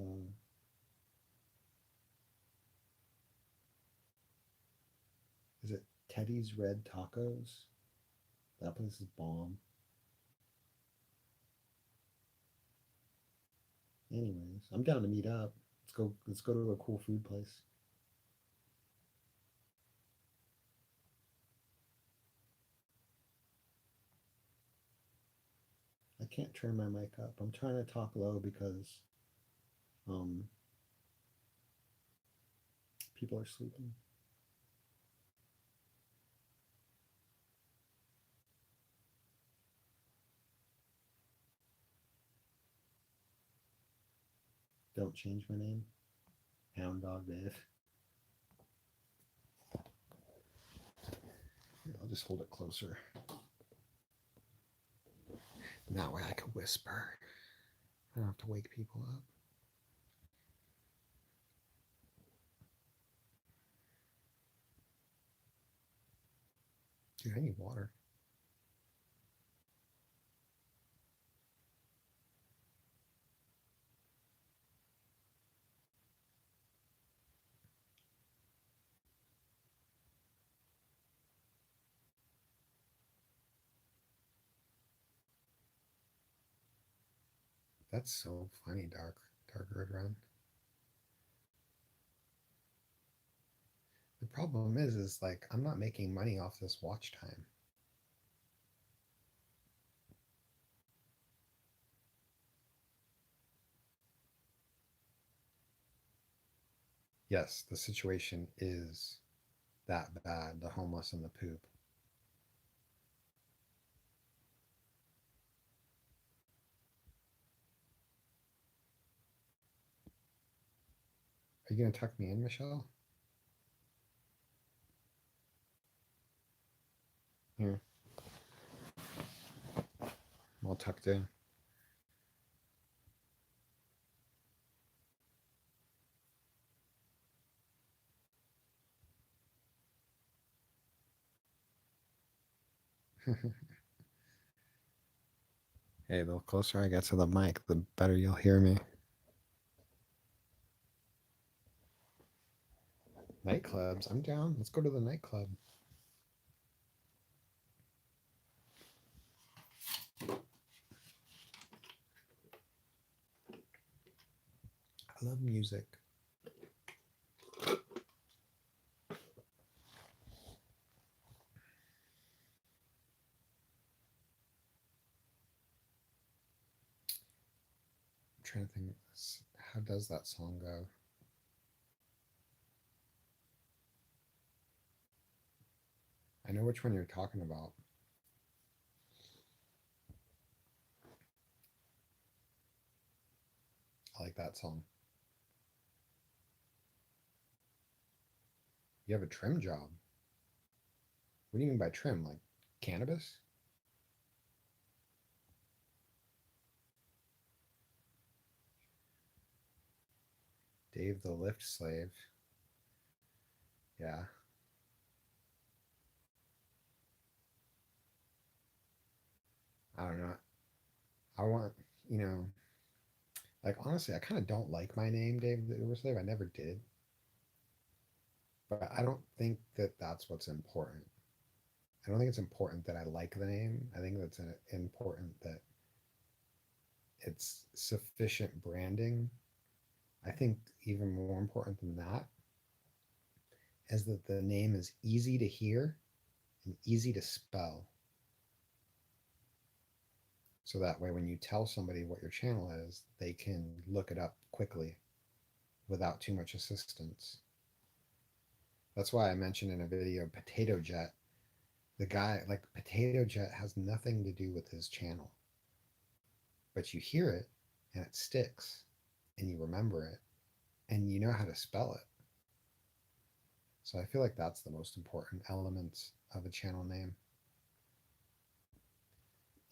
it Teddy's Red Tacos? That place is bomb. Anyways, I'm down to meet up. Let's go. Let's go to a cool food place. can't turn my mic up. I'm trying to talk low because um, people are sleeping. Don't change my name. Hound Dog Dave. I'll just hold it closer. That way I can whisper. I don't have to wake people up. Dude, I need water. That's so funny, Dark Red Run. The problem is like I'm not making money off this watch time. Yes, the situation is that bad, the homeless and the poop. Are you gonna tuck me in, Michelle? Here, I'm all tucked in. Hey, the closer I get to the mic, the better you'll hear me. Nightclubs, I'm down. Let's go to the nightclub. I love music. I'm trying to think, how does that song go? I know which one you're talking about. I like that song. You have a trim job. What do you mean by trim? Like cannabis? Dave the lift slave. Yeah. I don't know. I want, you know, like honestly, I kind of don't like my name, Dave the Uber slave. I never did. But I don't think that that's what's important. I don't think it's important that I like the name. I think that's important that it's sufficient branding. I think even more important than that is that the name is easy to hear and easy to spell. So that way, when you tell somebody what your channel is, they can look it up quickly without too much assistance. That's why I mentioned in a video Potato Jet. The guy, like Potato Jet, has nothing to do with his channel, but you hear it and it sticks and you remember it and you know how to spell it. So I feel like that's the most important element of a channel name.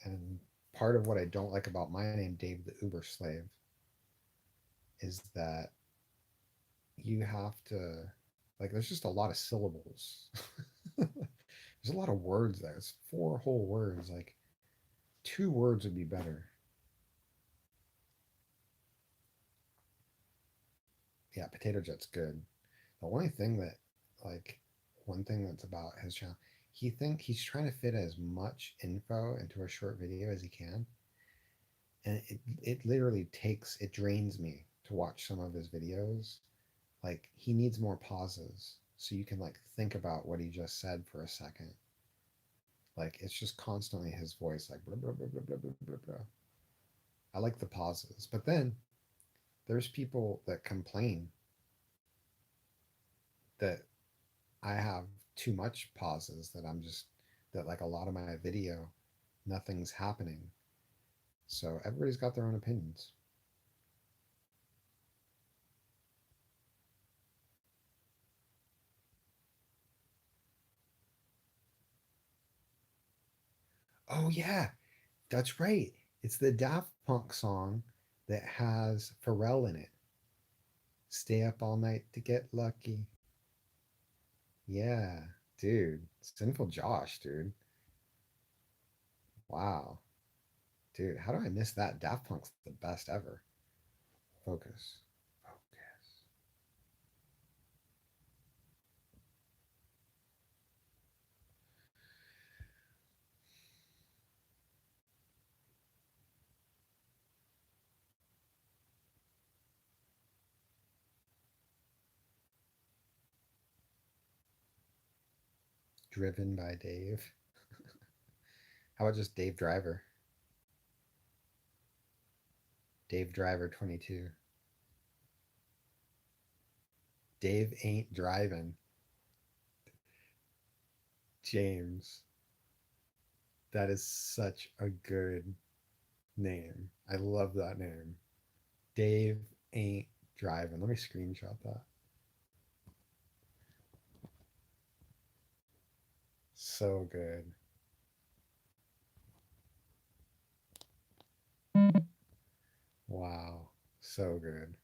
And part of what I don't like about my name, Dave the Uber Slave, is that you have to, like, there's just a lot of syllables. There's a lot of words there. It's four whole words. Like, two words would be better. Yeah, Potato Jet's good. The only thing that, like, one thing that's about his channel, he's trying to fit as much info into a short video as he can, and it literally it drains me to watch some of his videos. Like he needs more pauses so you can like think about what he just said for a second. Like it's just constantly his voice, like blah blah blah blah blah blah blah blah. I like the pauses. But then there's people that complain that I have too much pauses, that I'm just, that like a lot of my video, nothing's happening. So everybody's got their own opinions. Oh, yeah, that's right. It's the Daft Punk song that has Pharrell in it. Stay up all night to get lucky. Yeah, dude. Sinful Josh, dude. Wow. Dude, how do I miss that? Daft Punk's the best ever. Focus. Focus. Driven by Dave. How about just Dave Driver? Dave Driver 22. Dave ain't driving. James. That is such a good name. I love that name. Dave ain't driving. Let me screenshot that. So good. Wow. So good.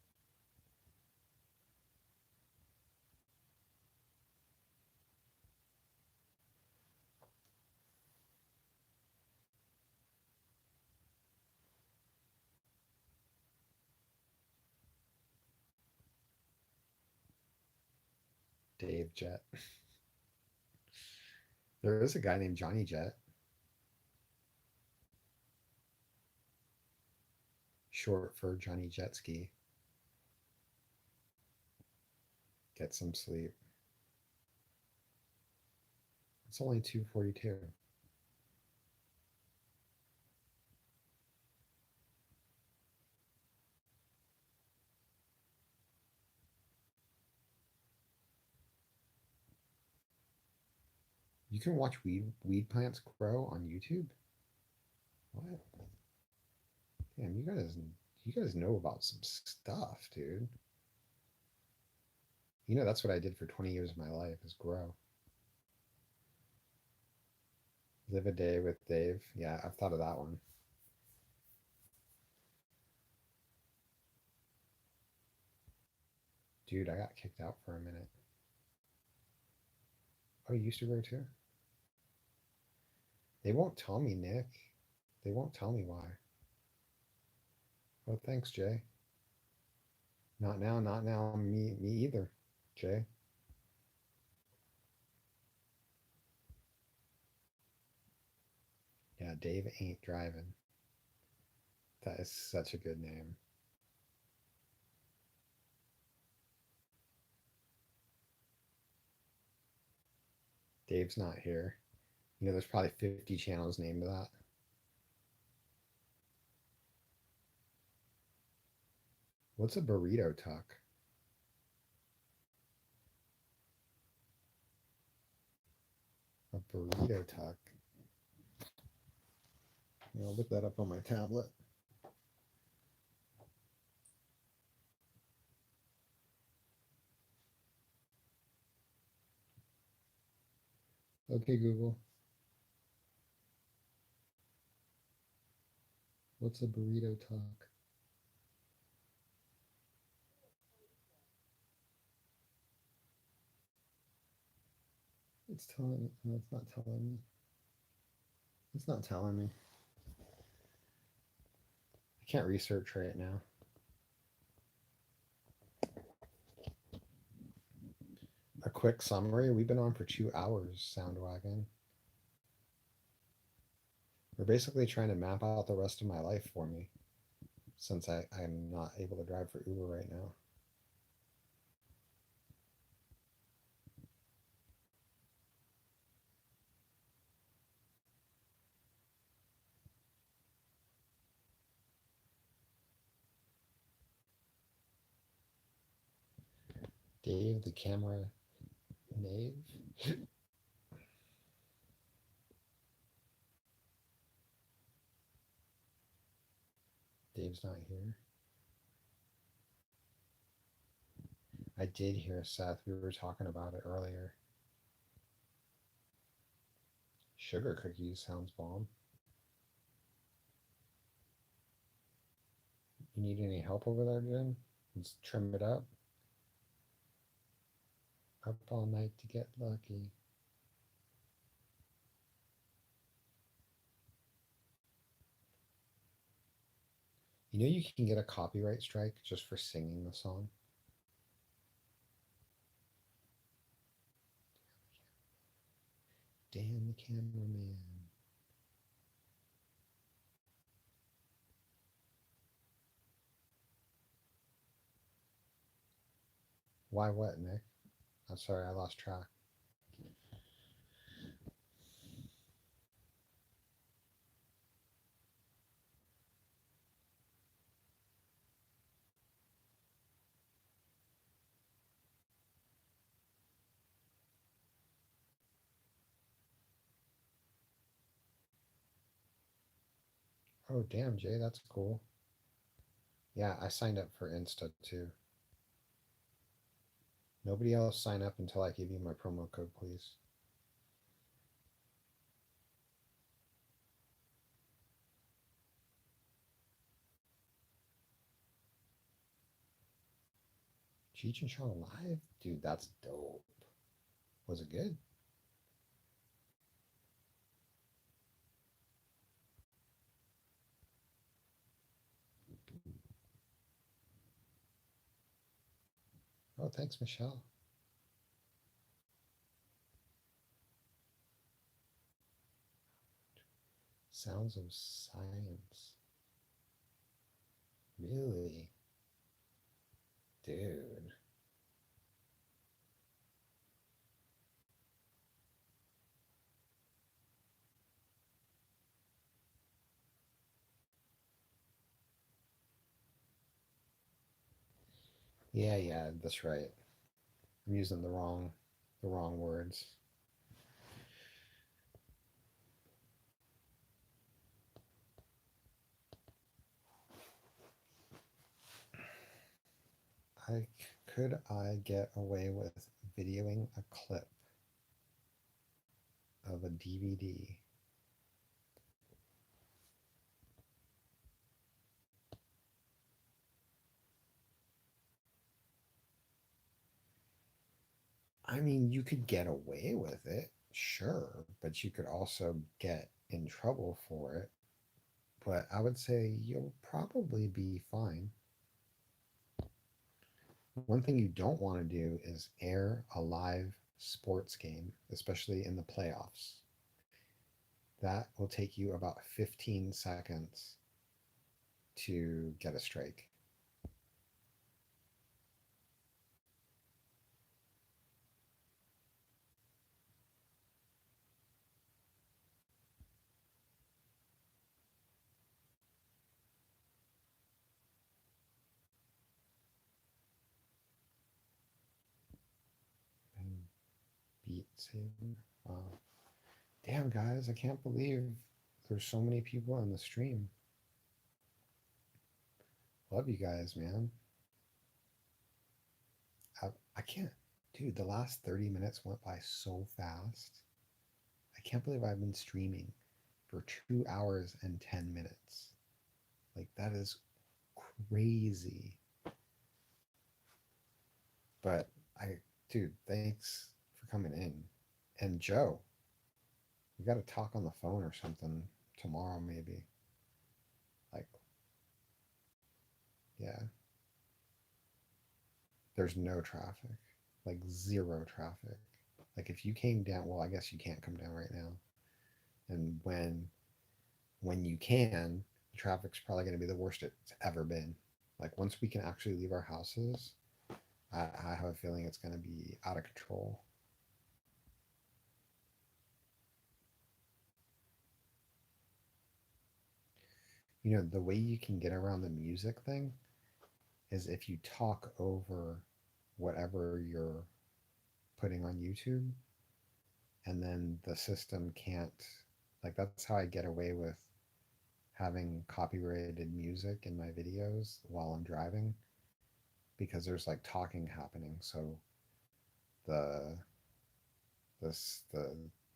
Dave Jet. There is a guy named Johnny Jet, short for Johnny Jet Ski. Get some sleep. It's only 2:42. You can watch weed plants grow on YouTube? What? Damn, you guys know about some stuff, dude. You know that's what I did for 20 years of my life, is grow. Live a day with Dave. Yeah, I've thought of that one. Dude, I got kicked out for a minute. Oh, you used to grow too? They won't tell me, Nick. They won't tell me why. Oh, thanks, Jay. Not now, not now. Me either, Jay. Yeah, Dave ain't driving. That is such a good name. Dave's not here. You know, there's probably 50 channels named that. What's a burrito tuck? A burrito tuck. I'll look that up on my tablet. Okay, Google. What's a burrito tuck? It's telling me. No, it's not telling me. It's not telling me. I can't research right now. A quick summary. We've been on for 2 hours, Soundwagon. We're basically trying to map out the rest of my life for me, since I'm not able to drive for Uber right now. Dave, the camera knave. Dave's not here. I did hear Seth. We were talking about it earlier. Sugar cookies sounds bomb. You need any help over there, Jen? Let's trim it up. Up all night to get lucky. You know you can get a copyright strike just for singing the song? Dan the cameraman. Why what, Nick? I'm sorry, I lost track. Oh, damn, Jay, that's cool. Yeah, I signed up for Insta too. Nobody else sign up until I give you my promo code, please. Cheech and Chong live? Dude, that's dope. Was it good? Oh, thanks, Michelle. Sounds of Science. Really? Dude. Yeah, yeah, that's right. I'm using the wrong words. I could I get away with videoing a clip of a DVD? I mean, you could get away with it, sure, but you could also get in trouble for it. But I would say you'll probably be fine. One thing you don't want to do is air a live sports game, especially in the playoffs. That will take you about 15 seconds to get a strike. And Beat Saber. Wow. Damn, guys, I can't believe there's so many people on the stream. Love you guys, man. I, I can't, dude, the last 30 minutes went by so fast. I can't believe I've been streaming for 2 hours and 10 minutes. Like, that is crazy. But dude, thanks for coming in. And Joe, we got to talk on the phone or something tomorrow, maybe. Like, yeah, there's no traffic, like zero traffic. Like, if you came down, well, I guess you can't come down right now. And when you can, the traffic's probably going to be the worst it's ever been. Like, once we can actually leave our houses, I have a feeling it's going to be out of control. You know, the way you can get around the music thing is if you talk over whatever you're putting on YouTube, and then the system can't, like, that's how I get away with having copyrighted music in my videos while I'm driving, because there's like talking happening. So the the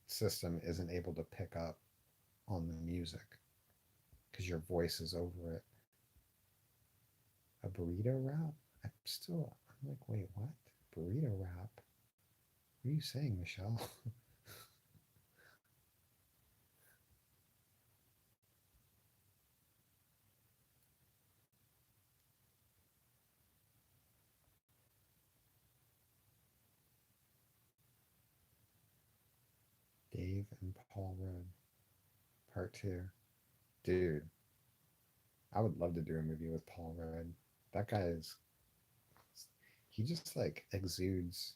system isn't able to pick up on the music because your voice is over it. A burrito wrap? I'm like, wait, what? Burrito wrap? What are you saying, Michelle? Dave and Paul Rudd, part two. Dude, I would love to do a movie with Paul Rudd. That guy is, he just like exudes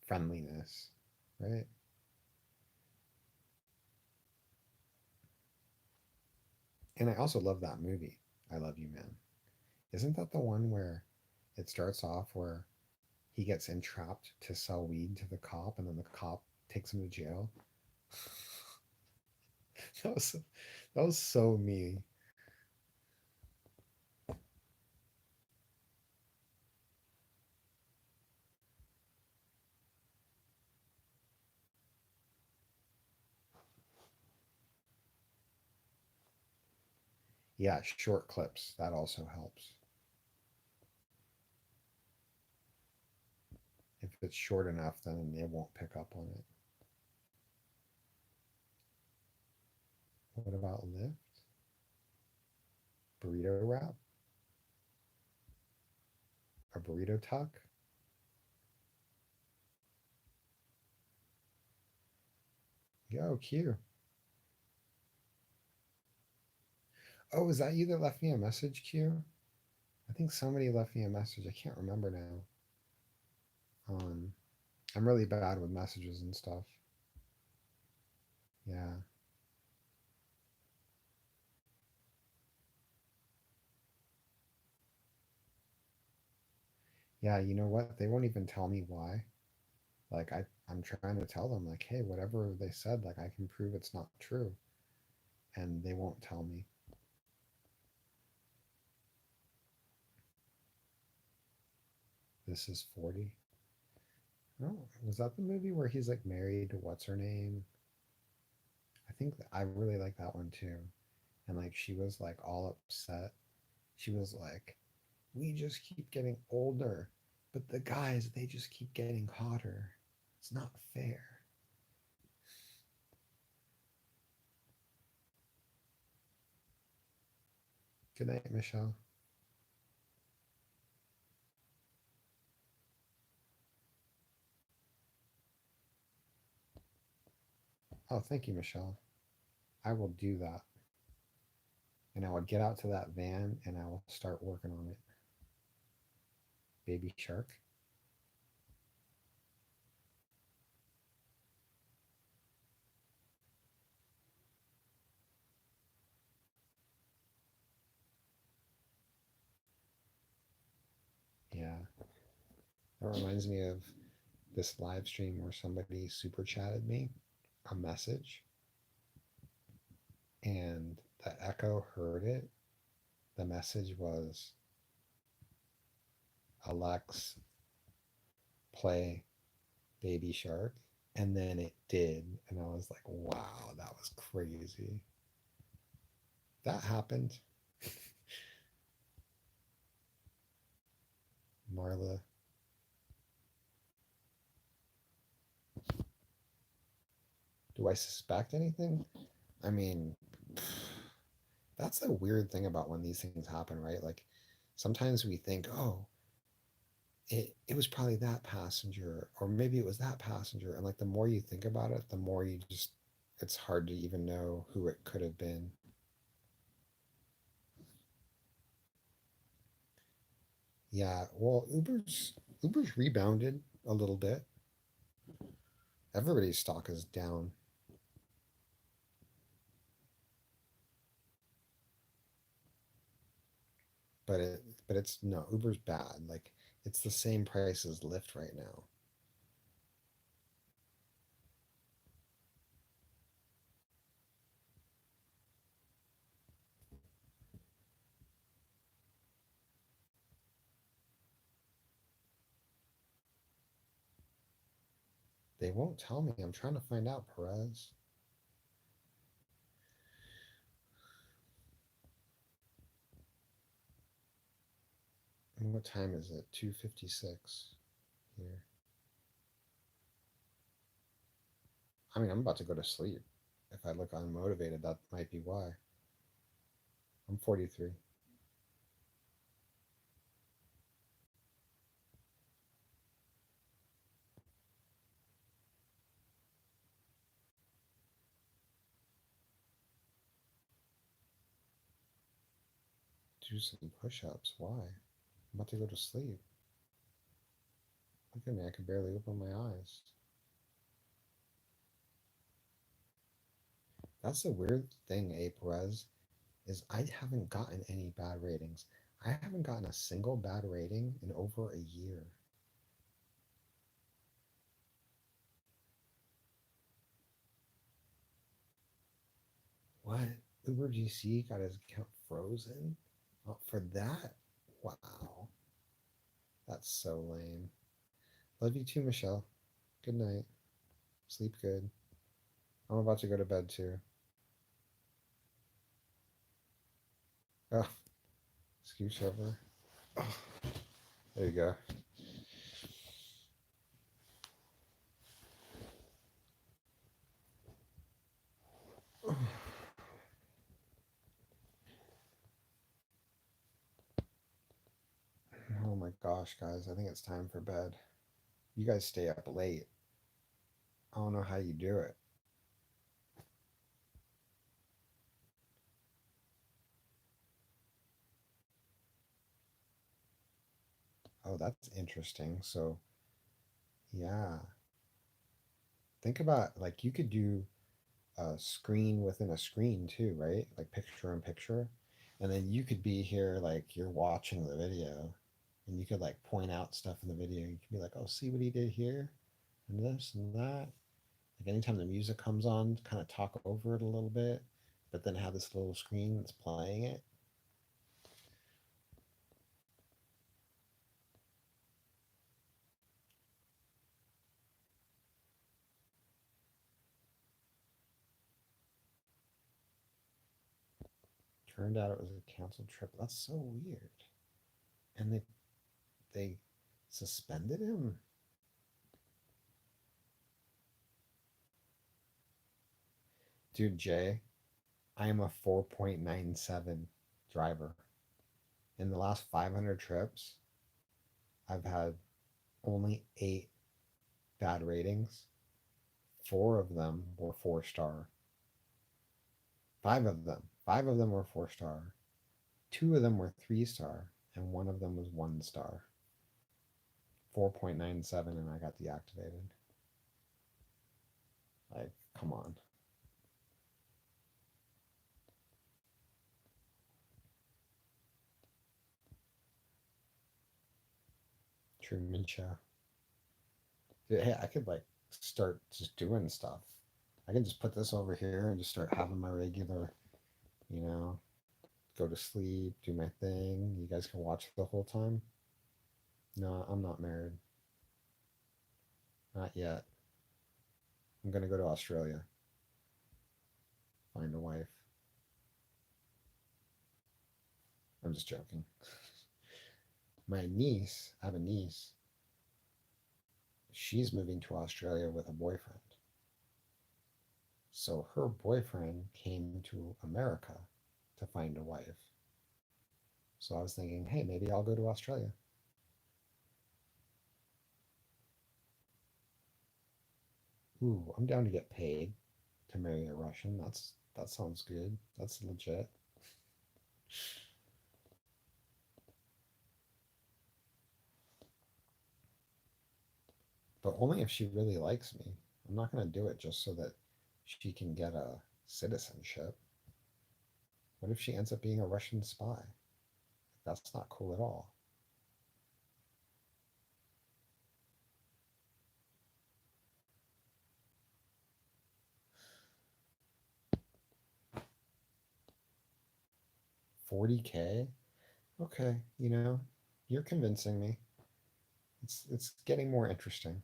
friendliness, right? And I also love that movie, I Love You Man. Isn't that the one where it starts off where he gets entrapped to sell weed to the cop and then the cop takes him to jail? That was that was so me. Yeah, short clips. That also helps. If it's short enough, then it won't pick up on it. What about Lyft? Burrito wrap? A burrito tuck? Yo, Q. Oh, is that you that left me a message, Q? I think somebody left me a message. I can't remember now. Um, I'm really bad with messages and stuff. Yeah. Yeah, you know what? They won't even tell me why. Like I'm trying to tell them like, hey, whatever they said, like I can prove it's not true. And they won't tell me. This is 40. Oh, was that the movie where he's like married to what's her name? I think I really like that one too. And like she was like all upset. She was like, we just keep getting older, but the guys, they just keep getting hotter. It's not fair. Good night, Michelle. Oh, thank you, Michelle. I will do that. And I will get out to that van and I will start working on it. Baby shark. Yeah. That reminds me of this live stream where somebody super chatted me a message and the echo heard it. The message was, Alex, play Baby Shark. And then it did. And I was like, wow, that was crazy. That happened. Marla, do I suspect anything? I mean, that's the weird thing about when these things happen, right? Like sometimes we think, oh, it was probably that passenger, or maybe it was that passenger. And like the more you think about it, the more you just, it's hard to even know who it could have been. Yeah, well, Uber's rebounded a little bit. Everybody's stock is down, but But it's no, Uber's bad. Like it's the same price as Lyft right now. They won't tell me. I'm trying to find out, Perez. And what time is it? 2:56 here. I mean, I'm about to go to sleep. If I look unmotivated, that might be why. I'm 43. Do some push-ups. Why? I'm about to go to sleep. Look at me. I can barely open my eyes. That's the weird thing, A. Perez, is I haven't gotten any bad ratings. I haven't gotten a single bad rating in over a year. What? Uber GC got his account frozen? For that? Wow. That's so lame. Love you too, Michelle. Good night. Sleep good. I'm about to go to bed too. Oh, scooch over. Oh, there you go. Oh my gosh, guys. I think it's time for bed. You guys stay up late. I don't know how you do it. Oh, that's interesting. So, yeah. Think about like you could do a screen within a screen too, right? Like picture in picture. And then you could be here like you're watching the video and you could like point out stuff in the video. You could be like, oh, see what he did here and this and that. Like anytime the music comes on, kind of talk over it a little bit, but then have this little screen that's playing it. Turned out it was a canceled trip. That's so weird. And they suspended him. Dude, Jay, I am a 4.97 driver. In the last 500 trips, I've had only 8 bad ratings. 4 of them were 4 star. 5 of them were 4 star. 2 of them were 3 star, and one of them was 1 star. 4.97, and I got deactivated. Like, come on. Truman Show. Dude, hey, I could like start just doing stuff. I can just put this over here and just start having my regular, you know, go to sleep, do my thing. You guys can watch the whole time. No, I'm not married. Not yet. I'm gonna go to Australia, find a wife. I'm just joking. My niece, I have a niece. She's moving to Australia with a boyfriend. So her boyfriend came to America to find a wife. So I was thinking, hey, maybe I'll go to Australia. Ooh, I'm down to get paid to marry a Russian. That sounds good. That's legit. But only if she really likes me. I'm not going to do it just so that she can get a citizenship. What if she ends up being a Russian spy? That's not cool at all. $40K? Okay, you're convincing me. It's getting more interesting.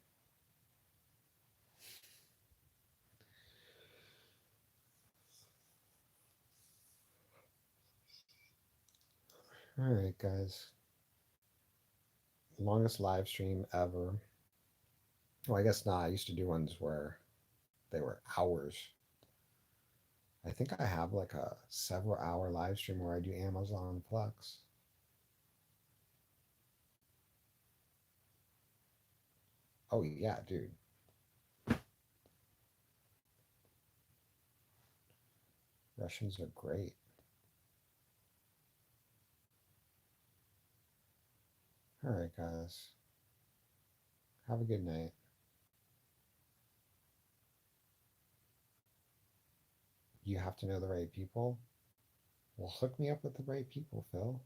All right, guys. Longest live stream ever. Well, I guess not. I used to do ones where they were hours. I think I have like a several hour live stream where I do Amazon Flex. Oh yeah, dude. Russians are great. All right, guys. Have a good night. You have to know the right people. Well, hook me up with the right people, Phil.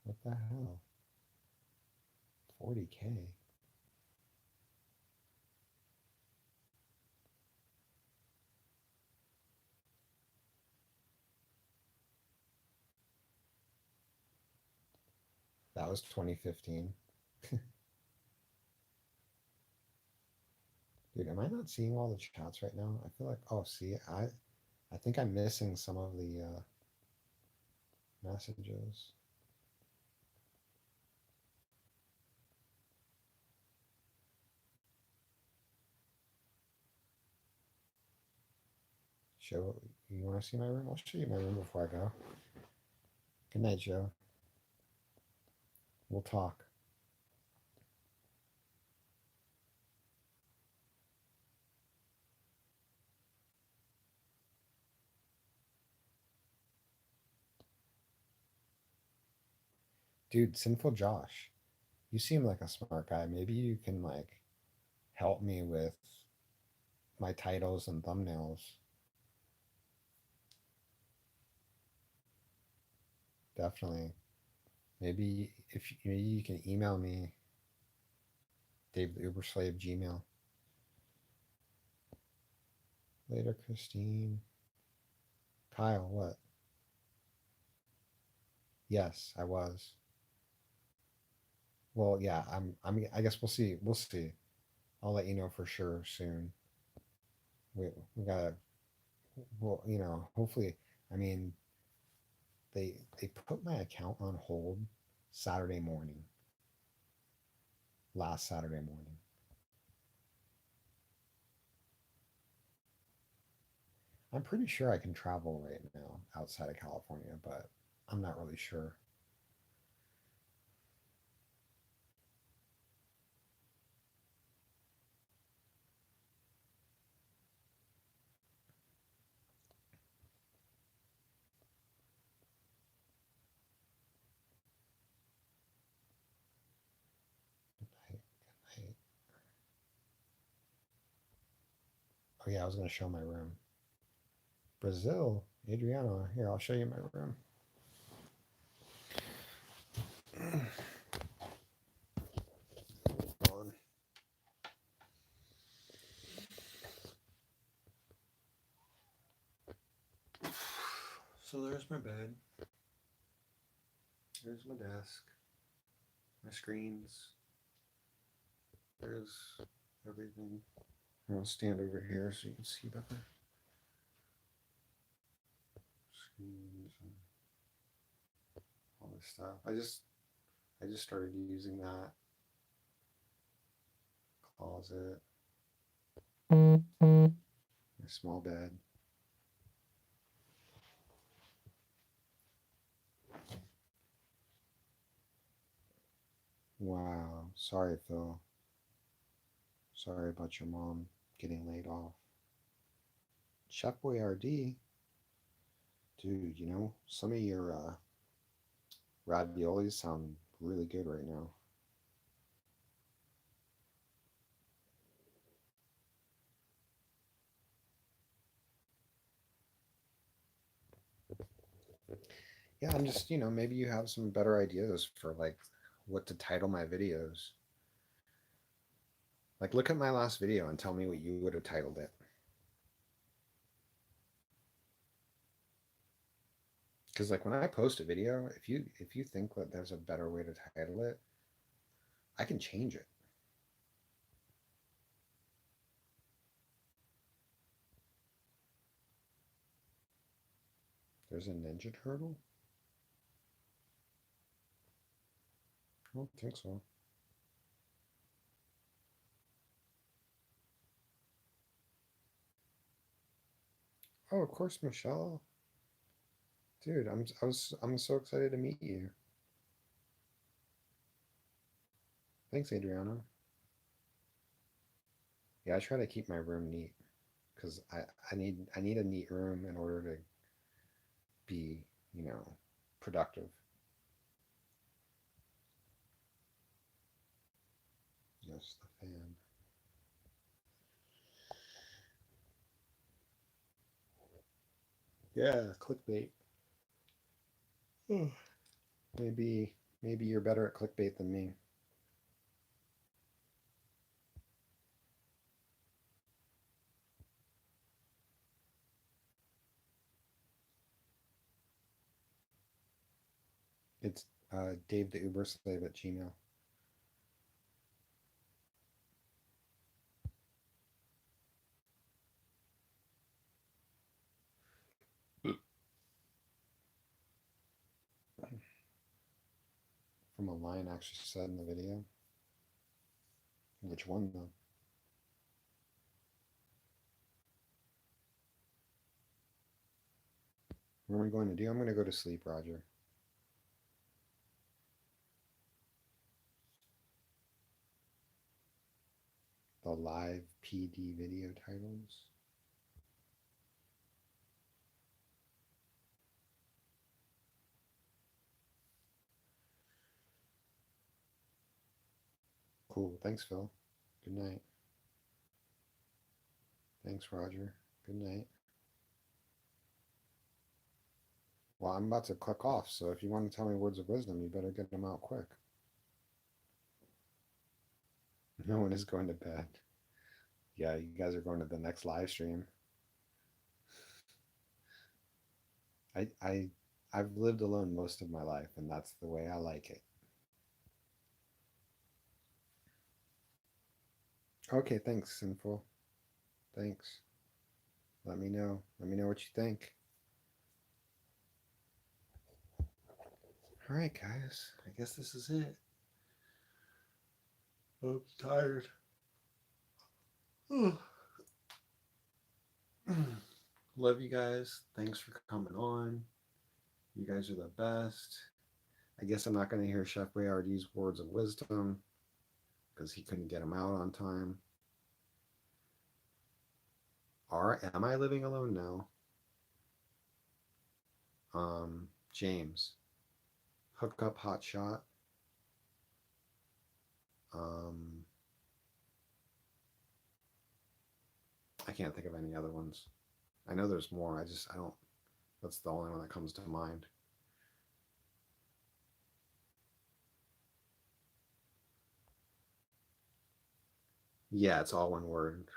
What the hell? 40K. That was 2015. Dude, am I not seeing all the chats right now? I feel like, oh, see, I think I'm missing some of the messages. Show, you want to see my room? I'll show you my room before I go. Good night, Joe. We'll talk. Dude, Sinful Josh, you seem like a smart guy. Maybe you can like help me with my titles and thumbnails. Definitely. Maybe if maybe you can email me, Dave the Uber Slave Gmail. Later, Christine. Kyle, what? Yes, I was. Well, yeah, I guess we'll see. We'll see. I'll let you know for sure soon. We gotta. Well, hopefully. I mean, they put my account on hold Saturday morning. Last Saturday morning. I'm pretty sure I can travel right now outside of California, but I'm not really sure. Good night. Good night. Oh yeah, I was gonna show my room. Brazil, Adriana. Here, I'll show you my room. Hold on. So there's my bed. There's my desk. My screens. There's everything. I'll stand over here so you can see better. Screens and all this stuff. I just started using that closet. My small bed. Wow. Sorry, Phil. Sorry about your mom getting laid off. Chef Boyardee, dude, some of your raviolis sound really good right now. Yeah, I'm just, maybe you have some better ideas for like what to title my videos. Like, look at my last video and tell me what you would have titled it. Because like when I post a video, if you think that there's a better way to title it, I can change it. There's a Ninja Turtle? I don't think so. Oh, of course, Michelle. Dude, I'm so excited to meet you. Thanks, Adriana. Yeah, I try to keep my room neat because I need a neat room in order to be, you know, productive. Yes, the fan. Yeah, clickbait. Maybe maybe you're better at clickbait than me. It's Dave the Uber slave at Gmail. From a line actually said in the video. Which one though? What are we going to do? I'm going to go to sleep, Roger. The live PD video titles. Cool. Thanks, Phil. Good night. Thanks, Roger. Good night. Well, I'm about to click off, so if you want to tell me words of wisdom, you better get them out quick. No one is going to bed. Yeah, you guys are going to the next live stream. I I I've lived alone most of my life, and that's the way I like it. Okay, thanks, Sinful. Thanks. Let me know. Let me know what you think. All right, guys. I guess this is it. I'm tired. Love you guys. Thanks for coming on. You guys are the best. I guess I'm not going to hear Chef Boyardee's words of wisdom because he couldn't get them out on time. Am I living alone now? James, hook up hot shot. Um, I can't think of any other ones. I know there's more. I don't. That's the only one that comes to mind. Yeah, it's all one word.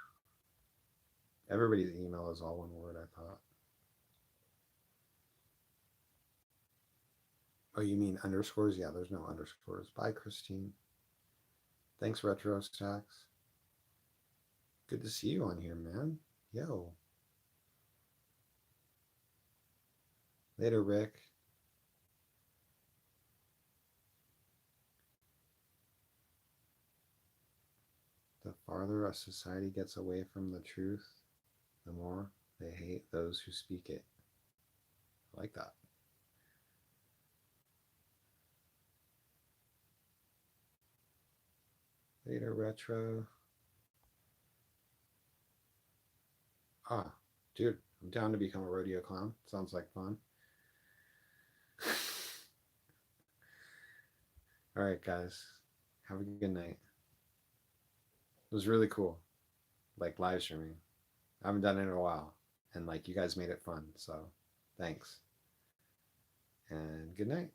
Everybody's email is all one word, I thought. Oh, you mean underscores? Yeah, there's no underscores. Bye, Christine. Thanks, Retro Stacks. Good to see you on here, man. Yo. Later, Rick. The farther a society gets away from the truth, the more they hate those who speak it. I like that. Later, Retro. Ah, dude, I'm down to become a rodeo clown. Sounds like fun. All right, guys. Have a good night. It was really cool, like live streaming. I haven't done it in a while, and like you guys made it fun. So, thanks. and good night.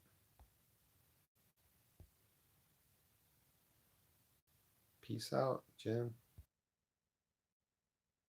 Peace out, Jim.